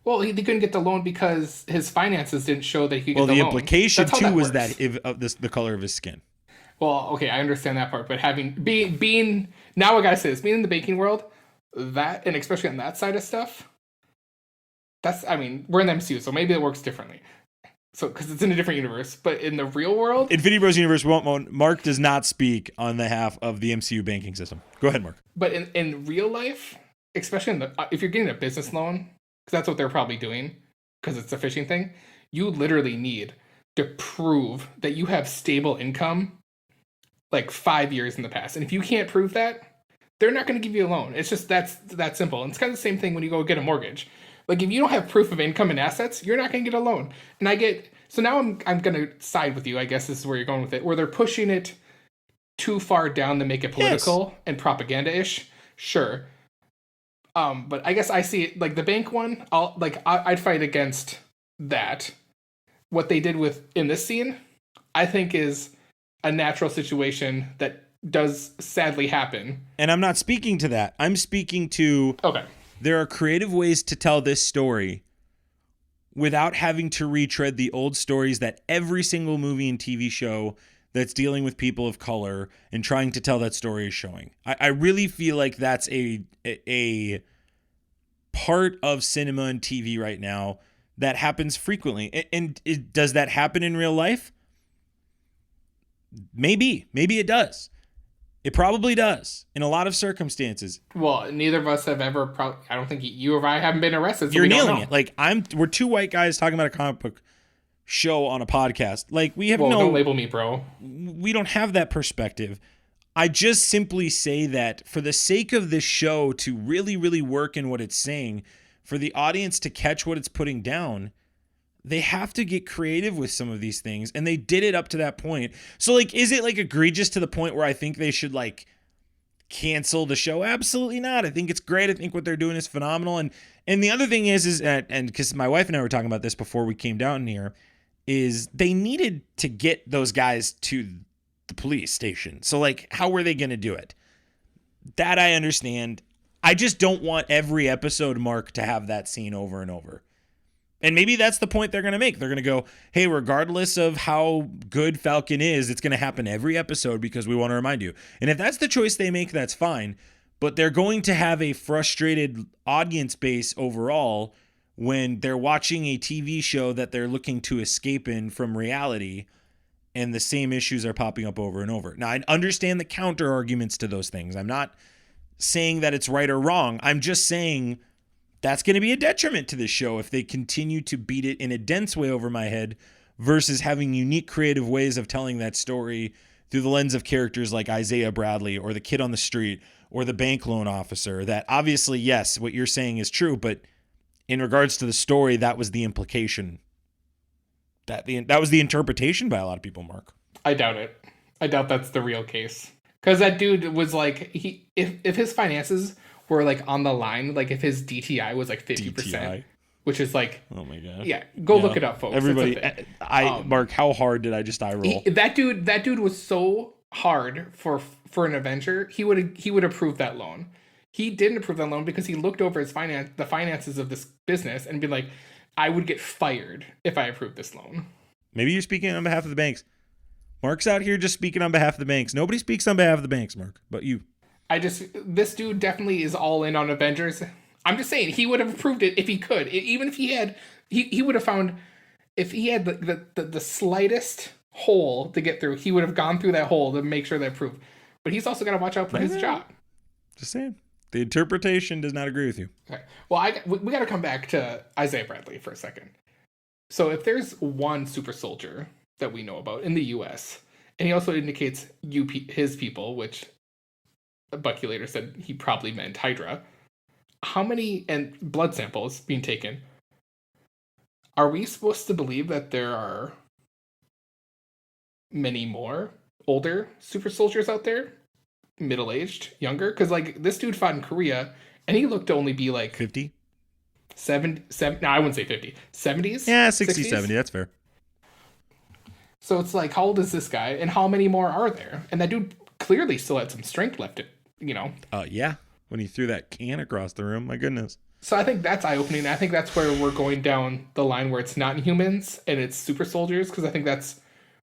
Well, he couldn't get the loan because his finances didn't show that he could get the Well, the loan. implication, too, was works. that the color of his skin. Well, okay, I understand that part, but being now I gotta say this, being in the banking world, that, and especially on that side of stuff, we're in the MCU, so maybe it works differently. So, because it's in a different universe, but in the real world... Infinity Bros universe, Mark does not speak on behalf of the MCU banking system. Go ahead, Mark. But in real life, especially if you're getting a business loan, because that's what they're probably doing, because it's a phishing thing, you literally need to prove that you have stable income like 5 years in the past. And if you can't prove that, they're not going to give you a loan. It's just that's that simple. And it's kind of the same thing when you go get a mortgage. Like, if you don't have proof of income and assets, you're not going to get a loan. And so now I'm going to side with you. I guess this is where you're going with it, where they're pushing it too far down to make it political and propaganda-ish. Sure. But I guess I see it like the bank one. I'd fight against that. What they did in this scene, I think, is a natural situation that does sadly happen. And I'm not speaking to that. I'm speaking to... Okay. There are creative ways to tell this story without having to retread the old stories that every single movie and TV show that's dealing with people of color and trying to tell that story is showing. I really feel like that's a part of cinema and TV right now that happens frequently. And does that happen in real life? Maybe it does. It probably does in a lot of circumstances. Well, neither of us have ever. I don't think you or I haven't been arrested. So You're we don't nailing know. it. Like we're 2 white guys talking about a comic book show on a podcast. Like we have don't label me, bro. We don't have that perspective. I just simply say that for the sake of this show to really, really work in what it's saying, for the audience to catch what it's putting down, they have to get creative with some of these things, and they did it up to that point. So, like, is it, like, egregious to the point where I think they should, like, cancel the show? Absolutely not. I think it's great. I think what they're doing is phenomenal. And the other thing is and because my wife and I were talking about this before we came down here, is they needed to get those guys to the police station. So, like, how were they going to do it? That I understand. I just don't want every episode, Mark, to have that scene over and over. And maybe that's the point they're going to make. They're going to go, hey, regardless of how good Falcon is, it's going to happen every episode because we want to remind you. And if that's the choice they make, that's fine. But they're going to have a frustrated audience base overall when they're watching a TV show that they're looking to escape in from reality, and the same issues are popping up over and over. Now, I understand the counter arguments to those things. I'm not saying that it's right or wrong. I'm just saying that's going to be a detriment to this show if they continue to beat it in a dense way over my head versus having unique creative ways of telling that story through the lens of characters like Isaiah Bradley or the kid on the street or the bank loan officer. That obviously, yes, what you're saying is true, but in regards to the story, that was the implication. That was the interpretation by a lot of people, Mark. I doubt it. I doubt that's the real case. Because that dude was like, if his finances were like on the line, like if his DTI was like 50%, DTI. which is like, Oh my god. yeah, go look it up, folks. It's a Everybody, thing. Mark, how hard did I just eye roll? That dude was so hard for an Avenger. He would approve that loan. He didn't approve that loan because he looked over the finances of this business and be like, I would get fired if I approved this loan. Maybe you're speaking on behalf of the banks. Mark's out here just speaking on behalf of the banks. Nobody speaks on behalf of the banks, Mark, but you. This dude definitely is all in on Avengers. I'm just saying he would have approved it if he could. Even if he had, he would have found, if he had the slightest hole to get through, he would have gone through that hole to make sure that approved. But he's also got to watch out for his job. Just saying. The interpretation does not agree with you. Okay. Well, we got to come back to Isaiah Bradley for a second. So if there's one super soldier that we know about in the U.S., and he also indicates his people, which Bucky later said he probably meant Hydra, how many, and blood samples being taken, are we supposed to believe that there are many more older super soldiers out there? Middle-aged, younger? Because like this dude fought in Korea, and he looked to only be like 50? 7, no, I wouldn't say 50. 70s? Yeah, 60, 60s? 70. That's fair. So it's like, how old is this guy, and how many more are there? And that dude clearly still had some strength left, Yeah. When he threw that can across the room, my goodness. So I think that's eye-opening. I think that's where we're going down the line where it's not humans and it's super soldiers, because I think that's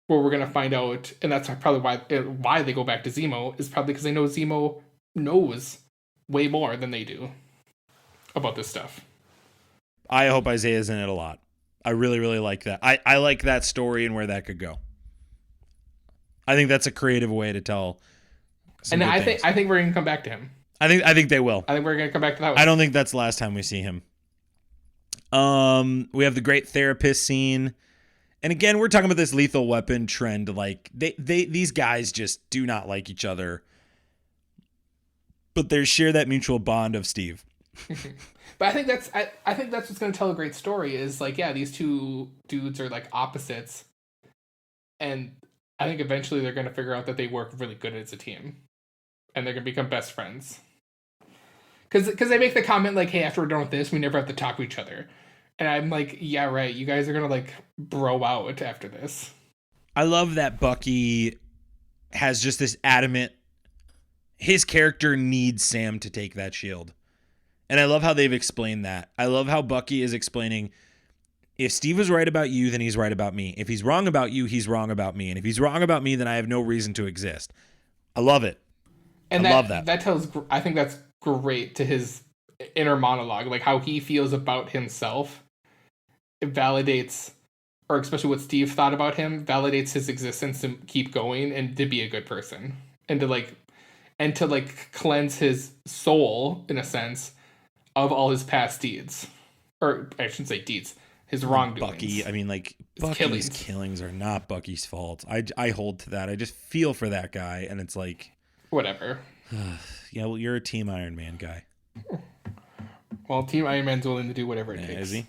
where we're going to find out, and that's probably why they go back to Zemo, is probably because they know Zemo knows way more than they do about this stuff. I hope Isaiah's in it a lot. I really, really like that. I like that story and where that could go. I think that's a creative way to tell. And I think we're going to come back to him. I think they will. I think we're going to come back to that one. I don't think that's the last time we see him. We have the great therapist scene. And again, we're talking about this lethal weapon trend. Like these guys just do not like each other, but they share that mutual bond of Steve. But I think that's what's going to tell a great story is like, yeah, these two dudes are like opposites, and I think eventually they're going to figure out that they work really good as a team, and they're going to become best friends. Because they make the comment like, hey, after we're done with this, we never have to talk to each other. And I'm like, yeah, right. You guys are going to like bro out after this. I love that Bucky has just this adamant, his character needs Sam to take that shield. And I love how they've explained that. I love how Bucky is explaining, if Steve was right about you, then he's right about me. If he's wrong about you, he's wrong about me. And if he's wrong about me, then I have no reason to exist. I love it. And I love that. That tells, I think that's great to his inner monologue, like how he feels about himself. It validates, or especially what Steve thought about him, validates his existence to keep going and to be a good person. And to cleanse his soul, in a sense, of all his past deeds. Or I shouldn't say deeds, his wrongdoings. Bucky, I mean, like, Bucky's killings are not Bucky's fault. I hold to that. I just feel for that guy, and it's like, whatever. Yeah, well, you're a Team Iron Man guy. Well, Team Iron Man's willing to do whatever it takes. Is he?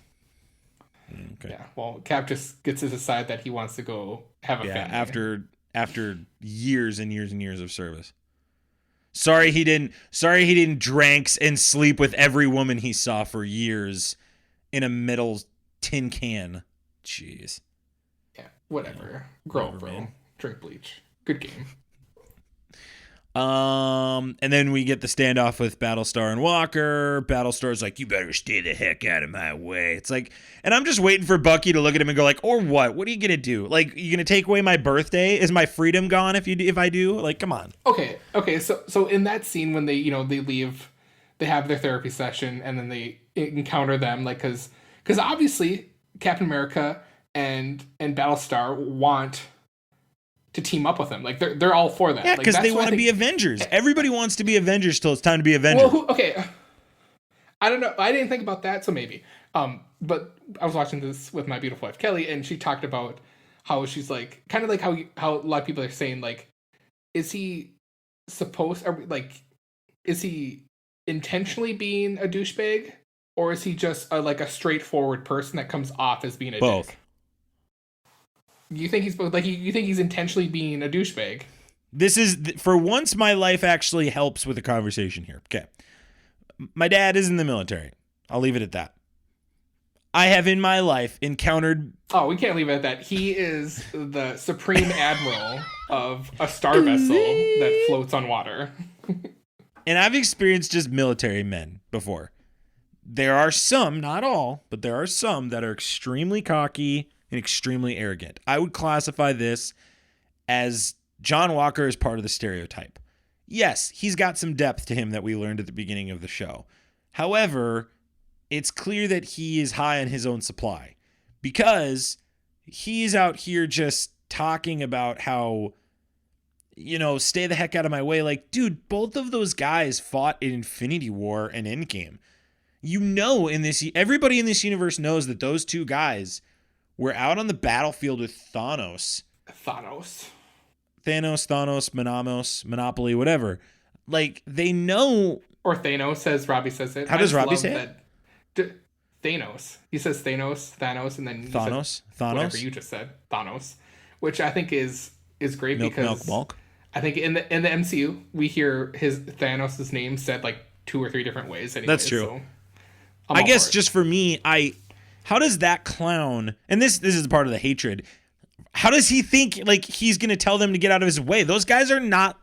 Okay. Yeah, well, Cap just gets to decide that he wants to go have a family. After years and years and years of service. Sorry he didn't drank and sleep with every woman he saw for years in a metal tin can. Jeez. Yeah, whatever. Grow up, bro. Man. Drink bleach. Good game. And then we get the standoff with Battlestar and Walker. Battlestar's like, you better stay the heck out of my way. It's like, and I'm just waiting for Bucky to look at him and go like, or what? What are you gonna do? Like, you gonna take away my birthday? Is my freedom gone if I do? Like, come on. Okay. So in that scene when they leave, they have their therapy session, and then they encounter them, like, because obviously Captain America and Battlestar want to team up with them. Like, they're all for that. Yeah, because they want to be Avengers. Everybody wants to be Avengers till it's time to be Avengers. Well, okay. I don't know. I didn't think about that, so maybe. But I was watching this with my beautiful wife, Kelly, and she talked about how she's like, kind of like how a lot of people are saying, like, is he intentionally being a douchebag? Or is he just a straightforward person that comes off as being a Both. dick? You think he's like you think he's intentionally being a douchebag? This is, for once, my life actually helps with the conversation here. Okay. My dad is in the military. I'll leave it at that. I have in my life encountered... Oh, we can't leave it at that. He is the supreme admiral of a star vessel that floats on water. And I've experienced just military men before. There are some, not all, but there are some that are extremely cocky and extremely arrogant. I would classify this as John Walker is part of the stereotype. Yes, he's got some depth to him that we learned at the beginning of the show. However, it's clear that he is high on his own supply because he's out here just talking about how, stay the heck out of my way. Like, dude, both of those guys fought in Infinity War and Endgame. Everybody in this universe knows that those two guys were out on the battlefield with Thanos, Monopoly, whatever. Like, they know. Or Thanos, as Robbie says it. How does Robbie say it? Thanos. He says Thanos, and then Thanos. Whatever you just said, Thanos, which I think is great because milk. I think in the MCU we hear his Thanos' name said like 2 or 3 different ways. Anyways, that's true. So I guess just for me, how does that clown, and this is part of the hatred, how does he think like he's going to tell them to get out of his way? Those guys are not,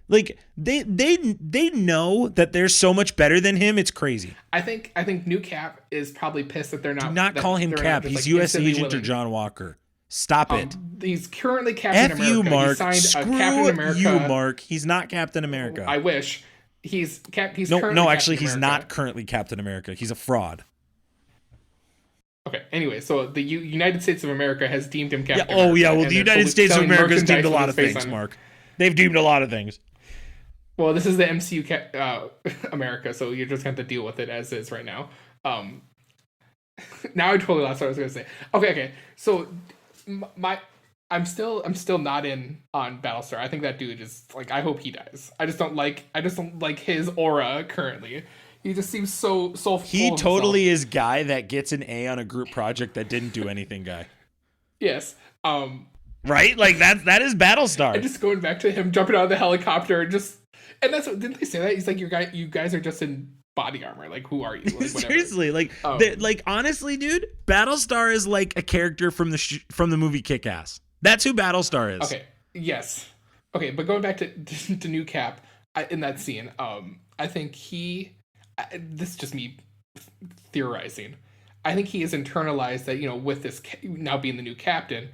like, they know that they're so much better than him. It's crazy. I think New Cap is probably pissed that they're not. Do not call him Cap. He's U.S. Agent or John Walker. Stop it. He's currently Captain America. You, Mark. He signed Screw a Captain America. You, Mark. He's not Captain America. I wish. He's currently actually, Captain he's America. not currently Captain America. He's a fraud. Okay. Anyway, so the United States of America has deemed him Captain America. Oh yeah. Well, the United States of America has deemed a lot of things, Mark. They've deemed a lot of things. Well, this is the MCU America, so you're just going to have to deal with it as is right now. Now I totally lost what I was going to say. Okay. So I'm still not in on Battlestar. I think that dude is like, I hope he dies. I just don't like his aura currently. He just seems so he totally is guy that gets an A on a group project that didn't do anything guy. Yes. Right? Like that is Battlestar. And just going back to him jumping out of the helicopter and that's what, didn't they say that? He's like, you guys are just in body armor. Like, who are you? Like, seriously, like honestly, dude, Battlestar is like a character from the movie Kick-Ass. That's who Battlestar is. Okay. Yes. Okay, but going back to New Cap in that scene, I think this is just me theorizing. I think he has internalized that, with this now being the new Captain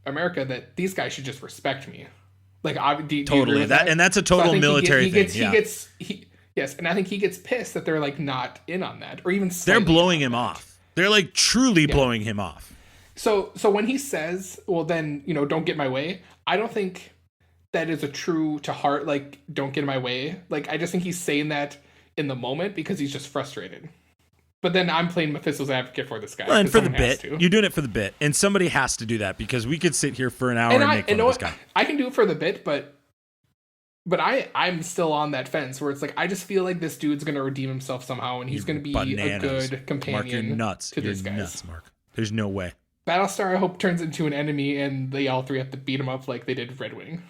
America, that these guys should just respect me. Like, totally that, and that's a total military thing. Yes, and I think he gets pissed that they're like not in on that, or even they're blowing him off. They're like truly blowing him off. So when he says, "Well, then don't get in my way," I don't think that is a true to heart like "don't get in my way." Like, I just think he's saying that in the moment because he's just frustrated. But then I'm playing Mephisto's advocate for this guy. Well, and for the bit, you're doing it for the bit, and somebody has to do that because we could sit here for an hour and make fun of this guy. I can do it for the bit, but I'm still on that fence where it's like I just feel like this dude's gonna redeem himself somehow, and he's gonna be a good companion. Mark, you're nuts. To these guys. Nuts, Mark. There's no way. Battlestar, I hope, turns into an enemy, and they all three have to beat him up like they did Red Wing.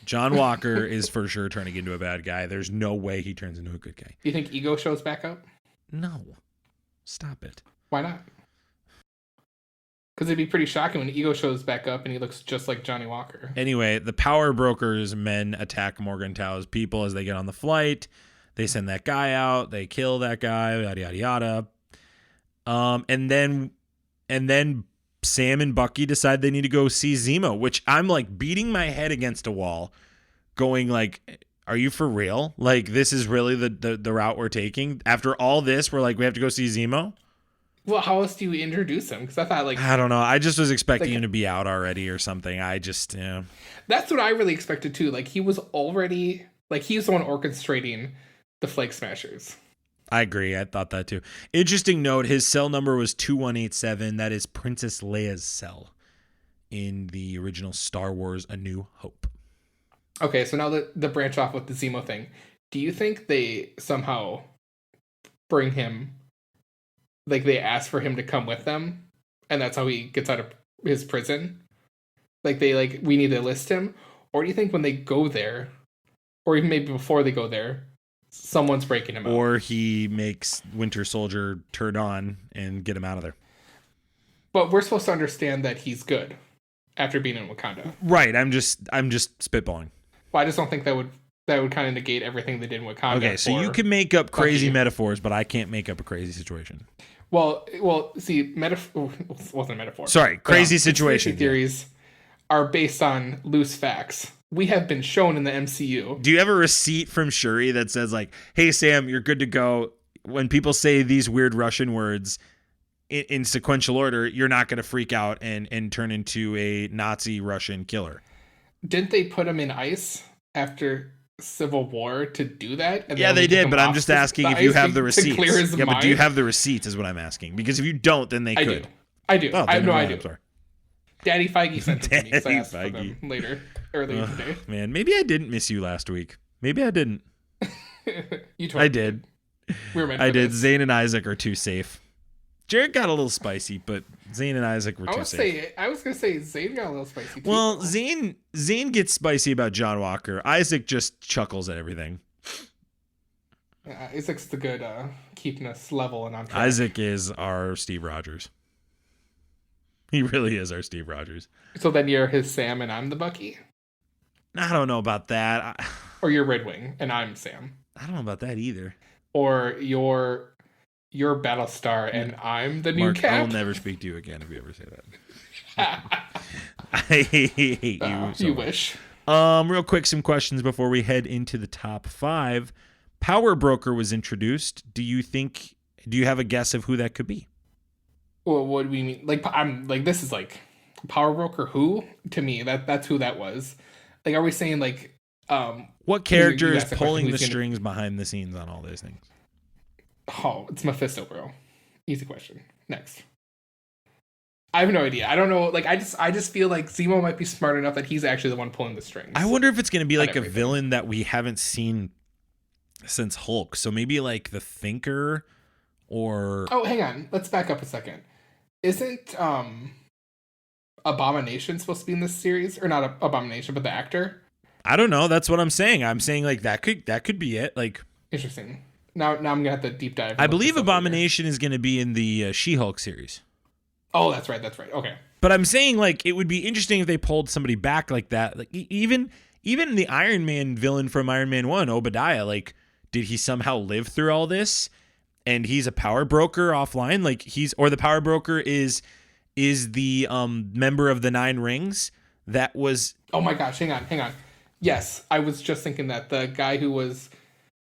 John Walker is for sure turning into a bad guy. There's no way he turns into a good guy. You think Ego shows back up? No. Stop it. Why not? Because it'd be pretty shocking when Ego shows back up and he looks just like Johnny Walker. Anyway, the Power Brokers men attack Morgenthau's people as they get on the flight. They send that guy out. They kill that guy, yada, yada, yada. And then Sam and Bucky decide they need to go see Zemo, which I'm like beating my head against a wall going like, are you for real? Like, this is really the route we're taking? After all this, we're like, we have to go see Zemo? Well, how else do you introduce him? Because I thought I don't know. I just was expecting him to be out already or something. That's what I really expected too. Like, he was already, like, he's the one orchestrating the Flake Smashers. I agree. I thought that too. Interesting note, his cell number was 2187. That is Princess Leia's cell in the original Star Wars A New Hope. Okay, so now the branch off with the Zemo thing. Do you think they somehow bring him, like they ask for him to come with them, and that's how he gets out of his prison? Like we need to list him, or do you think when they go there, or even maybe before they go there, someone's breaking him out? Or he makes Winter Soldier turn on and get him out of there. But we're supposed to understand that he's good after being in Wakanda. Right. I'm just spitballing. Well, I just don't think that would kind of negate everything they did in Wakanda. Okay, so you can make up crazy metaphors, but I can't make up a crazy situation. Well, see, wasn't a metaphor. Sorry, crazy situation. Conspiracy theories are based on loose facts. We have been shown in the MCU. Do you have a receipt from Shuri that says like, "Hey Sam, you're good to go"? When people say these weird Russian words in sequential order, you're not going to freak out and turn into a Nazi Russian killer. Didn't they put him in ice after Civil War to do that? And yeah, they did, but I'm just asking if you have the receipts. To clear his mind? But do you have the receipts is what I'm asking. Because if you don't, then they could. I do. Oh, I do. I'm sorry. Daddy Feige sent them to me, so I asked Daddy for them Feige. earlier today. Man, maybe I didn't miss you last week. Maybe I didn't. You told I me. did. We were meant I for did. this. Zane and Isaac are too safe. Jared got a little spicy, but Zane and Isaac were too safe. I was gonna say Zane got a little spicy too. Well, Zane gets spicy about John Walker. Isaac just chuckles at everything. Isaac's the good keeping us level and on track. Isaac is our Steve Rogers. He really is our Steve Rogers. So then you're his Sam and I'm the Bucky? I don't know about that. Or you're Red Wing and I'm Sam? I don't know about that either. Or you're Battlestar and I'm the new Mark, Cap? I will never speak to you again if you ever say that. I hate you so you much. wish. Real quick, some questions before we head into the top 5. Power Broker was introduced. Do you have a guess of who that could be? Well, what do we mean? Like, I'm like, this is like Power Broker. Who? To me, that's who that was. Like, are we saying like, what character you is asked the question, pulling the who's gonna- strings behind the scenes on all these things? Oh, it's Mephisto, bro. Easy question. Next. I have no idea. I don't know. Like, I just feel like Zemo might be smart enough that he's actually the one pulling the strings. I wonder if it's going to be like a everything. villain that we haven't seen since Hulk. So maybe like the Thinker or... Oh, hang on. Let's back up a second. Isn't Abomination supposed to be in this series? Or not Abomination, but the actor? I don't know. That's what I'm saying. I'm saying like that could be it. Like, Interesting. Now I'm going to have to deep dive. and I look believe this up later. Abomination is going to be in the She-Hulk series. Oh, that's right. Okay. But I'm saying like it would be interesting if they pulled somebody back like that. Like even the Iron Man villain from Iron Man 1, Obadiah, like did he somehow live through all this and he's a power broker offline? Like the power broker is the member of the 9 Rings that was... Oh my gosh, hang on. Yes, I was just thinking that the guy who was...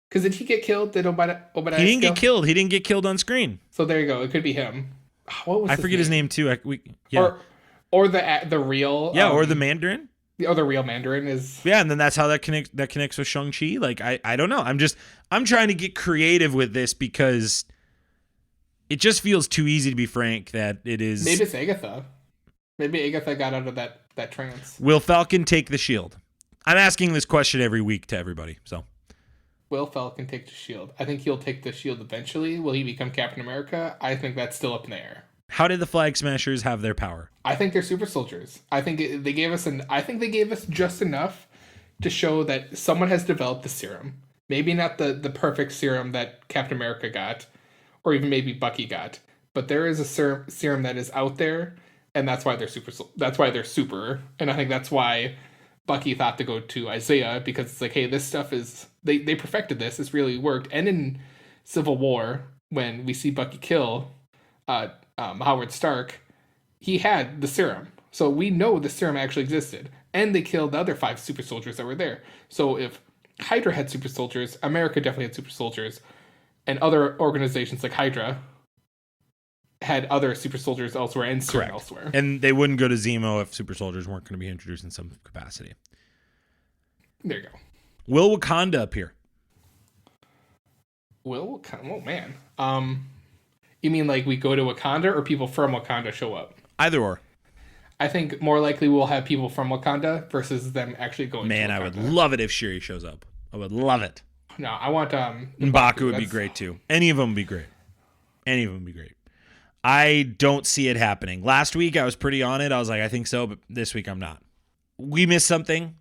Because did he get killed? Did Obadiah He didn't get killed. He didn't get killed on screen. So there you go. It could be him. What was I forget his name too. Or the real... or the Mandarin. The real Mandarin is... Yeah, and then that's how that connects with Shang-Chi. Like, I don't know. I'm trying to get creative with this because it just feels too easy to be frank that it is... Maybe it's Agatha. Maybe Agatha got out of that trance. Will Falcon take the shield? I'm asking this question every week to everybody, so... Will Falcon take the shield? I think he'll take the shield eventually. Will he become Captain America? I think that's still up in the air. How did the Flag Smashers have their power? I think they're super soldiers. I think they gave us just enough to show that someone has developed the serum. Maybe not the perfect serum that Captain America got, or even maybe Bucky got, but there is a serum that is out there, and that's why they're super. That's why they're super, and I think that's why Bucky thought to go to Isaiah, because it's like, hey, this stuff is they perfected this. This really worked. And in Civil War, when we see Bucky kill Howard Stark, he had the serum. So we know the serum actually existed. And they killed the other 5 super soldiers that were there. So if Hydra had super soldiers, America definitely had super soldiers. And other organizations like Hydra had other super soldiers elsewhere and serum elsewhere. And they wouldn't go to Zemo if super soldiers weren't going to be introduced in some capacity. There you go. Will Wakanda appear? Oh, man. You mean like we go to Wakanda or people from Wakanda show up? Either or. I think more likely we'll have people from Wakanda versus them actually going to Wakanda. I would love it if Shuri shows up. I would love it. No, I want M'Baku would be great too. Any of them would be great. I don't see it happening. Last week, I was pretty on it. I was like, I think so, but this week, I'm not. We missed something.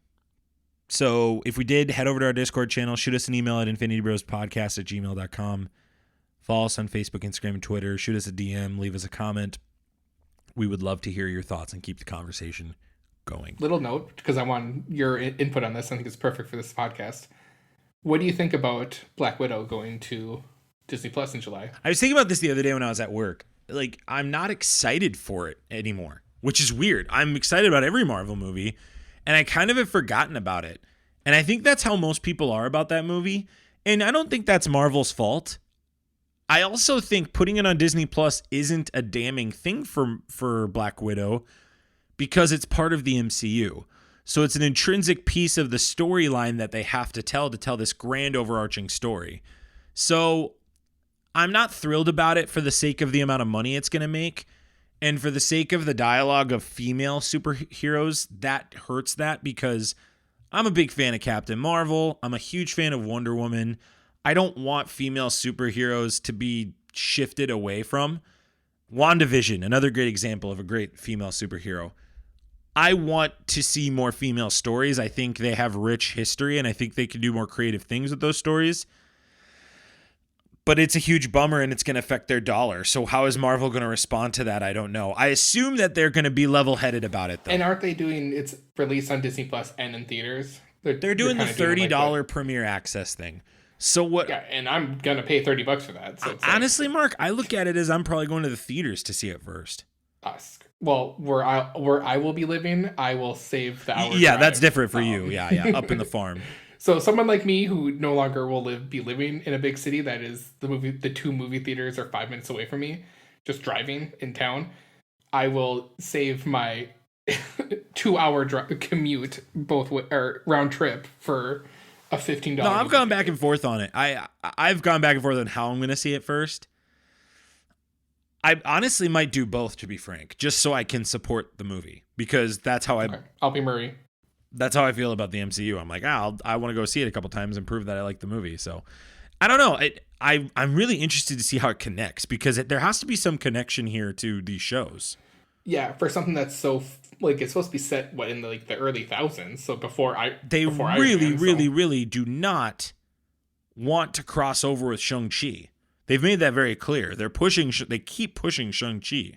So if we did, head over to our Discord channel, shoot us an email at infinitybrospodcast@gmail.com. Follow us on Facebook, Instagram, and Twitter. Shoot us a DM, leave us a comment. We would love to hear your thoughts and keep the conversation going. Little note, because I want your input on this. I think it's perfect for this podcast. What do you think about Black Widow going to Disney Plus in July? I was thinking about this the other day when I was at work. Like, I'm not excited for it anymore, which is weird. I'm excited about every Marvel movie, and I kind of have forgotten about it. And I think that's how most people are about that movie. And I don't think that's Marvel's fault. I also think putting it on Disney Plus isn't a damning thing for Black Widow because it's part of the MCU. So it's an intrinsic piece of the storyline that they have to tell this grand overarching story. So I'm not thrilled about it for the sake of the amount of money it's going to make. And for the sake of the dialogue of female superheroes, that hurts that because I'm a big fan of Captain Marvel. I'm a huge fan of Wonder Woman. I don't want female superheroes to be shifted away from. WandaVision, another great example of a great female superhero. I want to see more female stories. I think they have rich history, and I think they can do more creative things with those stories. But it's a huge bummer, and it's going to affect their dollar. So how is Marvel going to respond to that? I don't know. I assume that they're going to be level-headed about it, though. And aren't they doing its release on Disney Plus and in theaters? They're doing the $30 premiere access thing. So what? Yeah, and I'm going to pay $30 for that. So honestly, Mark, I look at it as I'm probably going to the theaters to see it first. Well, where I will be living, I will save the hour. Yeah, drive. That's different for you. Yeah, up in the farm. So someone like me who no longer will be living in a big city that is the two movie theaters are 5 minutes away from me, just driving in town, I will save my 2-hour commute or round trip for a $15. No, I've gone back and forth on it. I've gone back and forth on how I'm going to see it first. I honestly might do both, to be frank, just so I can support the movie because that's how I'll be Murray. That's how I feel about the MCU. I'm like, I want to go see it a couple times and prove that I like the movie. So I don't know. I'm really interested to see how it connects because there has to be some connection here to these shows. Yeah, for something that's so it's supposed to be set in the early thousands. So they really do not want to cross over with Shang-Chi. They've made that very clear. They keep pushing Shang-Chi.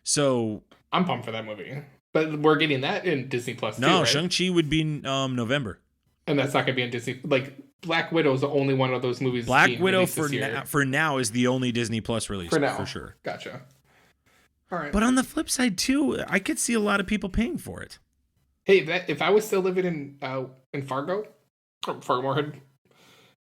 So I'm pumped for that movie. But we're getting that in Disney Plus too, no, right? Shang-Chi would be November. And that's not going to be in Disney. Black Widow is the only one of those movies. Black Widow for now is the only Disney Plus release. For now. For sure. Gotcha. All right. But on the flip side too, I could see a lot of people paying for it. Hey, if I was still living in Fargo, or Fargo when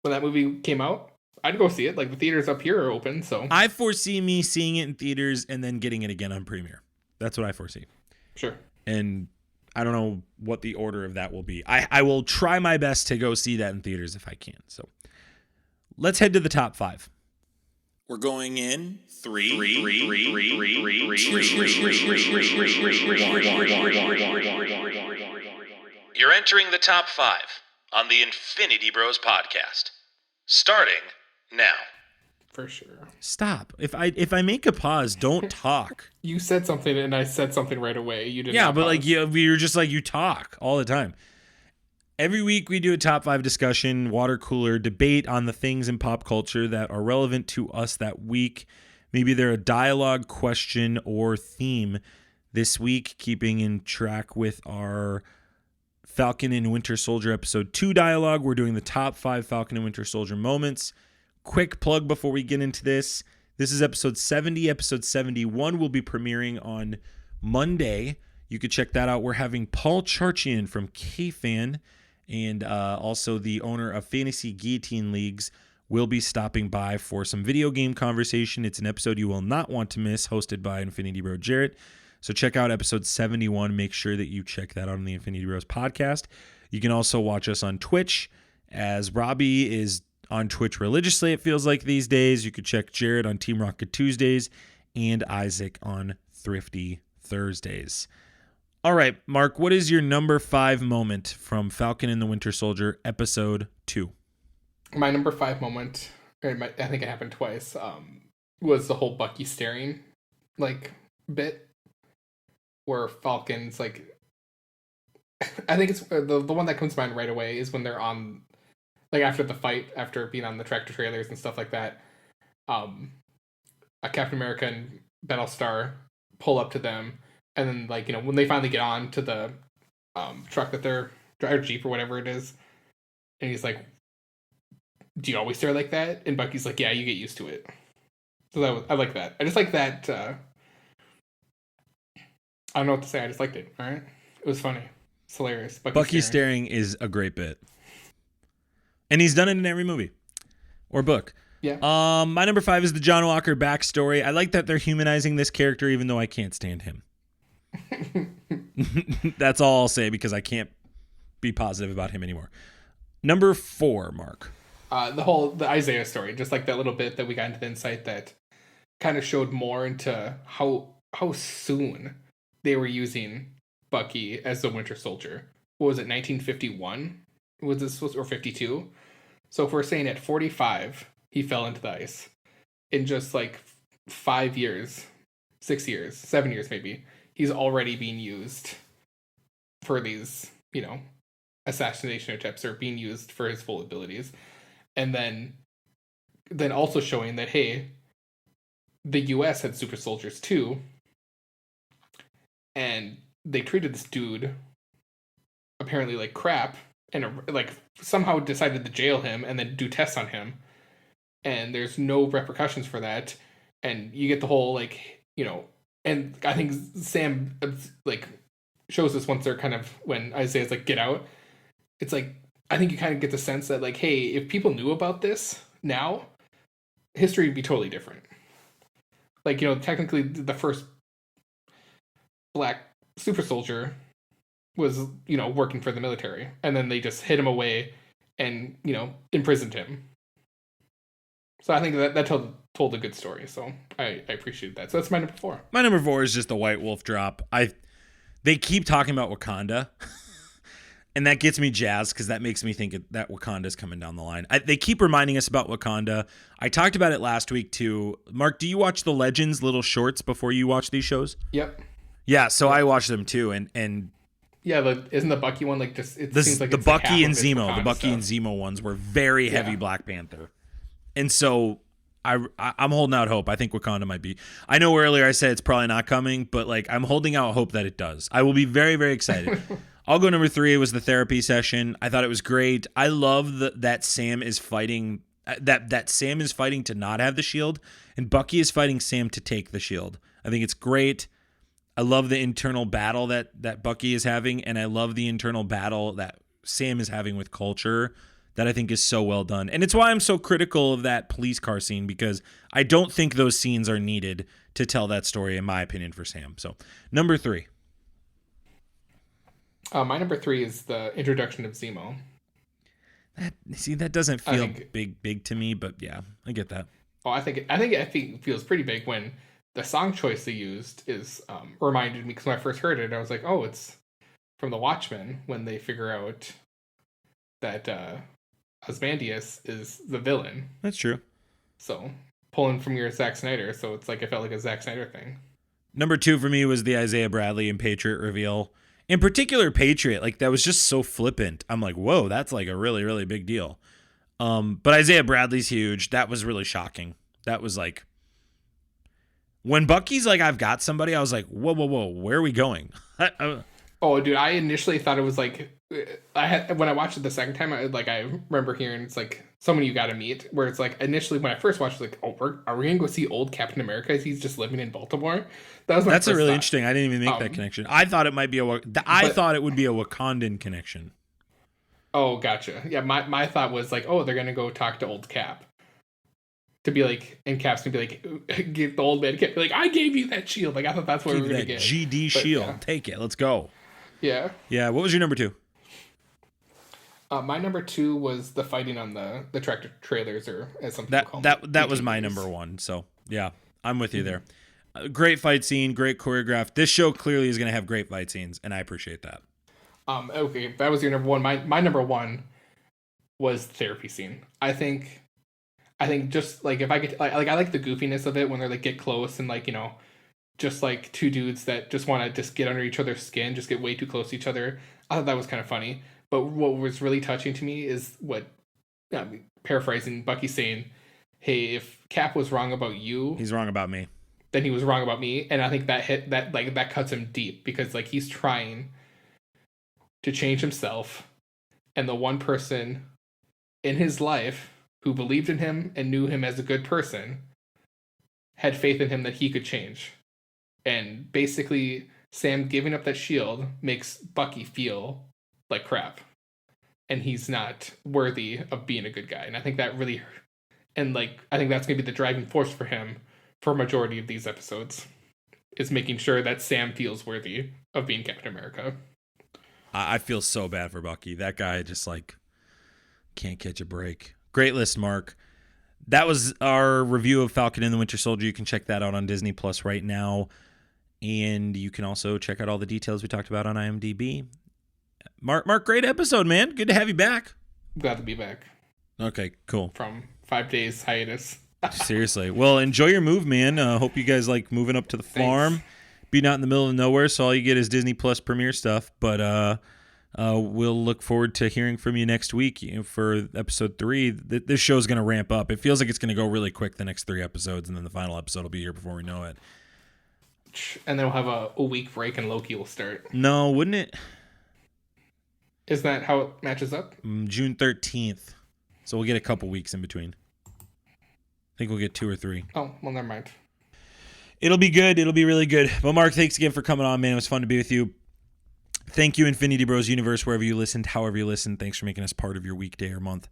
that movie came out, I'd go see it. The theaters up here are open, so I foresee me seeing it in theaters and then getting it again on premiere. That's what I foresee. Sure. And I don't know what the order of that will be. I will try my best to go see that in theaters if I can. So let's head to the top 5. We're going in 3, 2. You're entering the top 5 on the Infinity Bros podcast. Starting now. For sure. Stop. If I make a pause, don't talk. You said something and I said something right away. You didn't. Yeah, but we were just you talk all the time. Every week we do a top 5 discussion, water cooler debate on the things in pop culture that are relevant to us that week. Maybe they're a dialogue, question, or theme. This week, keeping in track with our Falcon and Winter Soldier episode 2 dialogue, we're doing the top 5 Falcon and Winter Soldier moments. Quick plug before we get into this. This is episode 70. Episode 71 will be premiering on Monday. You could check that out. We're having Paul Charchian from K-Fan and also the owner of Fantasy Guillotine Leagues will be stopping by for some video game conversation. It's an episode you will not want to miss, hosted by Infinity Bro Jarrett. So check out episode 71. Make sure that you check that out on the Infinity Bros podcast. You can also watch us on Twitch, as Robbie is on Twitch religiously, it feels like these days. You could check Jared on Team Rocket Tuesdays and Isaac on Thrifty Thursdays. All right, Mark, what is your number 5 moment from Falcon and the Winter Soldier episode 2? My number 5 moment, I think it happened twice, was the whole Bucky staring like bit where Falcon's like, I think it's the one that comes to mind right away is when they're on, like after the fight, after being on the tractor trailers and stuff like that. A Captain America and Battlestar pull up to them, and then like when they finally get on to the truck that they're or Jeep or whatever it is, and he's like, "Do you always stare like that?" And Bucky's like, "Yeah, you get used to it." So I like that. I just like that. I don't know what to say. I just liked it. All right, it was funny. It's hilarious. Bucky staring is a great bit, and he's done it in every movie or book. Yeah. My number 5 is the John Walker backstory. I like that they're humanizing this character, even though I can't stand him. That's all I'll say because I can't be positive about him anymore. Number 4, Mark. The Isaiah story, just like that little bit that we got into the insight that kind of showed more into how soon they were using Bucky as the Winter Soldier. What was it, 1951? Was this supposed or 52? So if we're saying at 45 he fell into the ice, in just like 5 years, 6 years, 7 years maybe, he's already being used for these, assassination attempts, or being used for his full abilities. And then also showing that, hey, the US had super soldiers too, and they treated this dude apparently like crap, and like somehow decided to jail him and then do tests on him, and there's no repercussions for that. And you get the whole and I think Sam like shows this once they're kind of, when Isaiah's like, get out, it's like, I think you kind of get the sense that like, hey, if people knew about this now, history would be totally different. Like, technically the first black super soldier was, working for the military, and then they just hid him away and, imprisoned him. So I think that told a good story. So I appreciate that. So that's my number 4. My number 4 is just the White Wolf drop. They keep talking about Wakanda, and that gets me jazzed because that makes me think that Wakanda's coming down the line. They keep reminding us about Wakanda. I talked about it last week too. Mark, do you watch the Legends little shorts before you watch these shows? Yep. Yeah, so I watch them too, and yeah, isn't the Bucky one like just? It seems like the it's Bucky like and half of Zemo, it's the Bucky Wakanda and stuff. Zemo ones were very heavy Black Panther, and so I'm holding out hope. I think Wakanda might be. I know earlier I said it's probably not coming, but like I'm holding out hope that it does. I will be very, very excited. I'll go number 3. It was the therapy session. I thought it was great. I love that Sam is fighting. That Sam is fighting to not have the shield, and Bucky is fighting Sam to take the shield. I think it's great. I love the internal battle that Bucky is having, and I love the internal battle that Sam is having with culture that I think is so well done. And it's why I'm so critical of that police car scene, because I don't think those scenes are needed to tell that story, in my opinion, for Sam. So, number 3. My number 3 is the introduction of Zemo. That doesn't feel big to me, but yeah, I get that. Oh, I think it feels pretty big when the song choice they used is reminded me, because when I first heard it, I was like, oh, it's from The Watchmen, when they figure out that Ozymandias is the villain. That's true. So pulling from your Zack Snyder, so it's like it felt like a Zack Snyder thing. Number 2 for me was the Isaiah Bradley and Patriot reveal. In particular, Patriot, like that was just so flippant. I'm like, whoa, that's like a really, really big deal. But Isaiah Bradley's huge. That was really shocking. That was like, when Bucky's like, I've got somebody, I was like, whoa, where are we going? Oh, dude, I initially thought it was like, when I watched it the second time, I remember hearing it's like someone you got to meet. Where it's like initially when I first watched, it, like, oh, are we gonna go see old Captain America? He's just living in Baltimore. That's a really interesting. I didn't even make that connection. I thought it might be I thought it would be a Wakandan connection. Oh, gotcha. Yeah, my thought was like, oh, they're gonna go talk to old Cap. To be like, and Cap's gonna be like, give the old man Cap, be like, I gave you that shield. Like I thought that's what we were gonna get. GD shield, yeah. Take it. Let's go. Yeah. Yeah. What was your number 2? My number 2 was the fighting on the tractor trailers, or as some people call them. That was my number 1. So yeah, I'm with you there. Great fight scene, great choreographed. This show clearly is going to have great fight scenes, and I appreciate that. Okay, that was your number 1. My number 1 was the therapy scene. I think just like if I get like I like the goofiness of it when they're like get close and like just like two dudes that just want to just get under each other's skin, just get way too close to each other. I thought that was kind of funny. But what was really touching to me is what, paraphrasing Bucky saying, hey, if Cap was wrong about you, He's wrong about me. then he was wrong about me. And I think that cuts him deep, because like he's trying to change himself, and the one person in his life who believed in him and knew him as a good person had faith in him that he could change. And basically Sam giving up that shield makes Bucky feel like crap, and he's not worthy of being a good guy. And I think that really, and like I think that's gonna be the driving force for him for a majority of these episodes, is making sure that Sam feels worthy of being Captain America. I feel so bad for Bucky. That guy just like can't catch a break. Great list, Mark. That was our review of Falcon and the Winter Soldier. You can check that out on Disney Plus right now. And you can also check out all the details we talked about on IMDb. Mark, great episode, man. Good to have you back. Glad to be back Okay, cool. from 5 days hiatus. Seriously. Well, enjoy your move, man. Hope you guys like moving up to the farm. Be not in the middle of nowhere, so all you get is Disney Plus premiere stuff. But we'll look forward to hearing from you next week for episode 3. This show's going to ramp up. It feels like it's going to go really quick the next 3 episodes, and then the final episode will be here before we know it. And then we'll have a week break and Loki will start. No, wouldn't it? Isn't that how it matches up? June 13th. So we'll get a couple weeks in between. I think we'll get 2 or 3. Oh, well, never mind. It'll be good. It'll be really good. Well, Mark, thanks again for coming on, man. It was fun to be with you. Thank you, Infinity Bros Universe, wherever you listened, however you listened. Thanks for making us part of your weekday or month.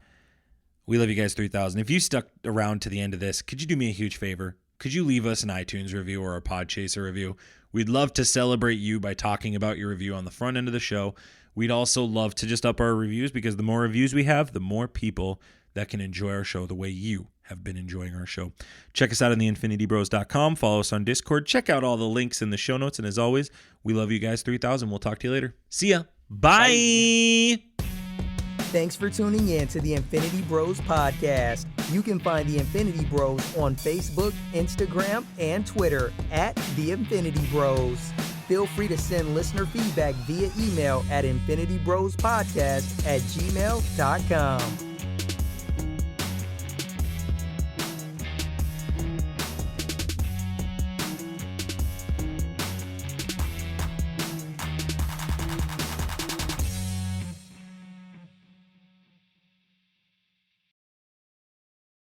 We love you guys 3000. If you stuck around to the end of this, could you do me a huge favor? Could you leave us an iTunes review or a Podchaser review? We'd love to celebrate you by talking about your review on the front end of the show. We'd also love to just up our reviews, because the more reviews we have, the more people that can enjoy our show the way you have been enjoying our show. Check us out on theinfinitybros.com. Follow us on Discord. Check out all the links in the show notes. And as always, we love you guys 3000. We'll talk to you later. See ya. Bye. Thanks for tuning in to the Infinity Bros podcast. You can find the Infinity Bros on Facebook, Instagram, and Twitter at the Infinity Bros. Feel free to send listener feedback via email at infinitybrospodcast@gmail.com.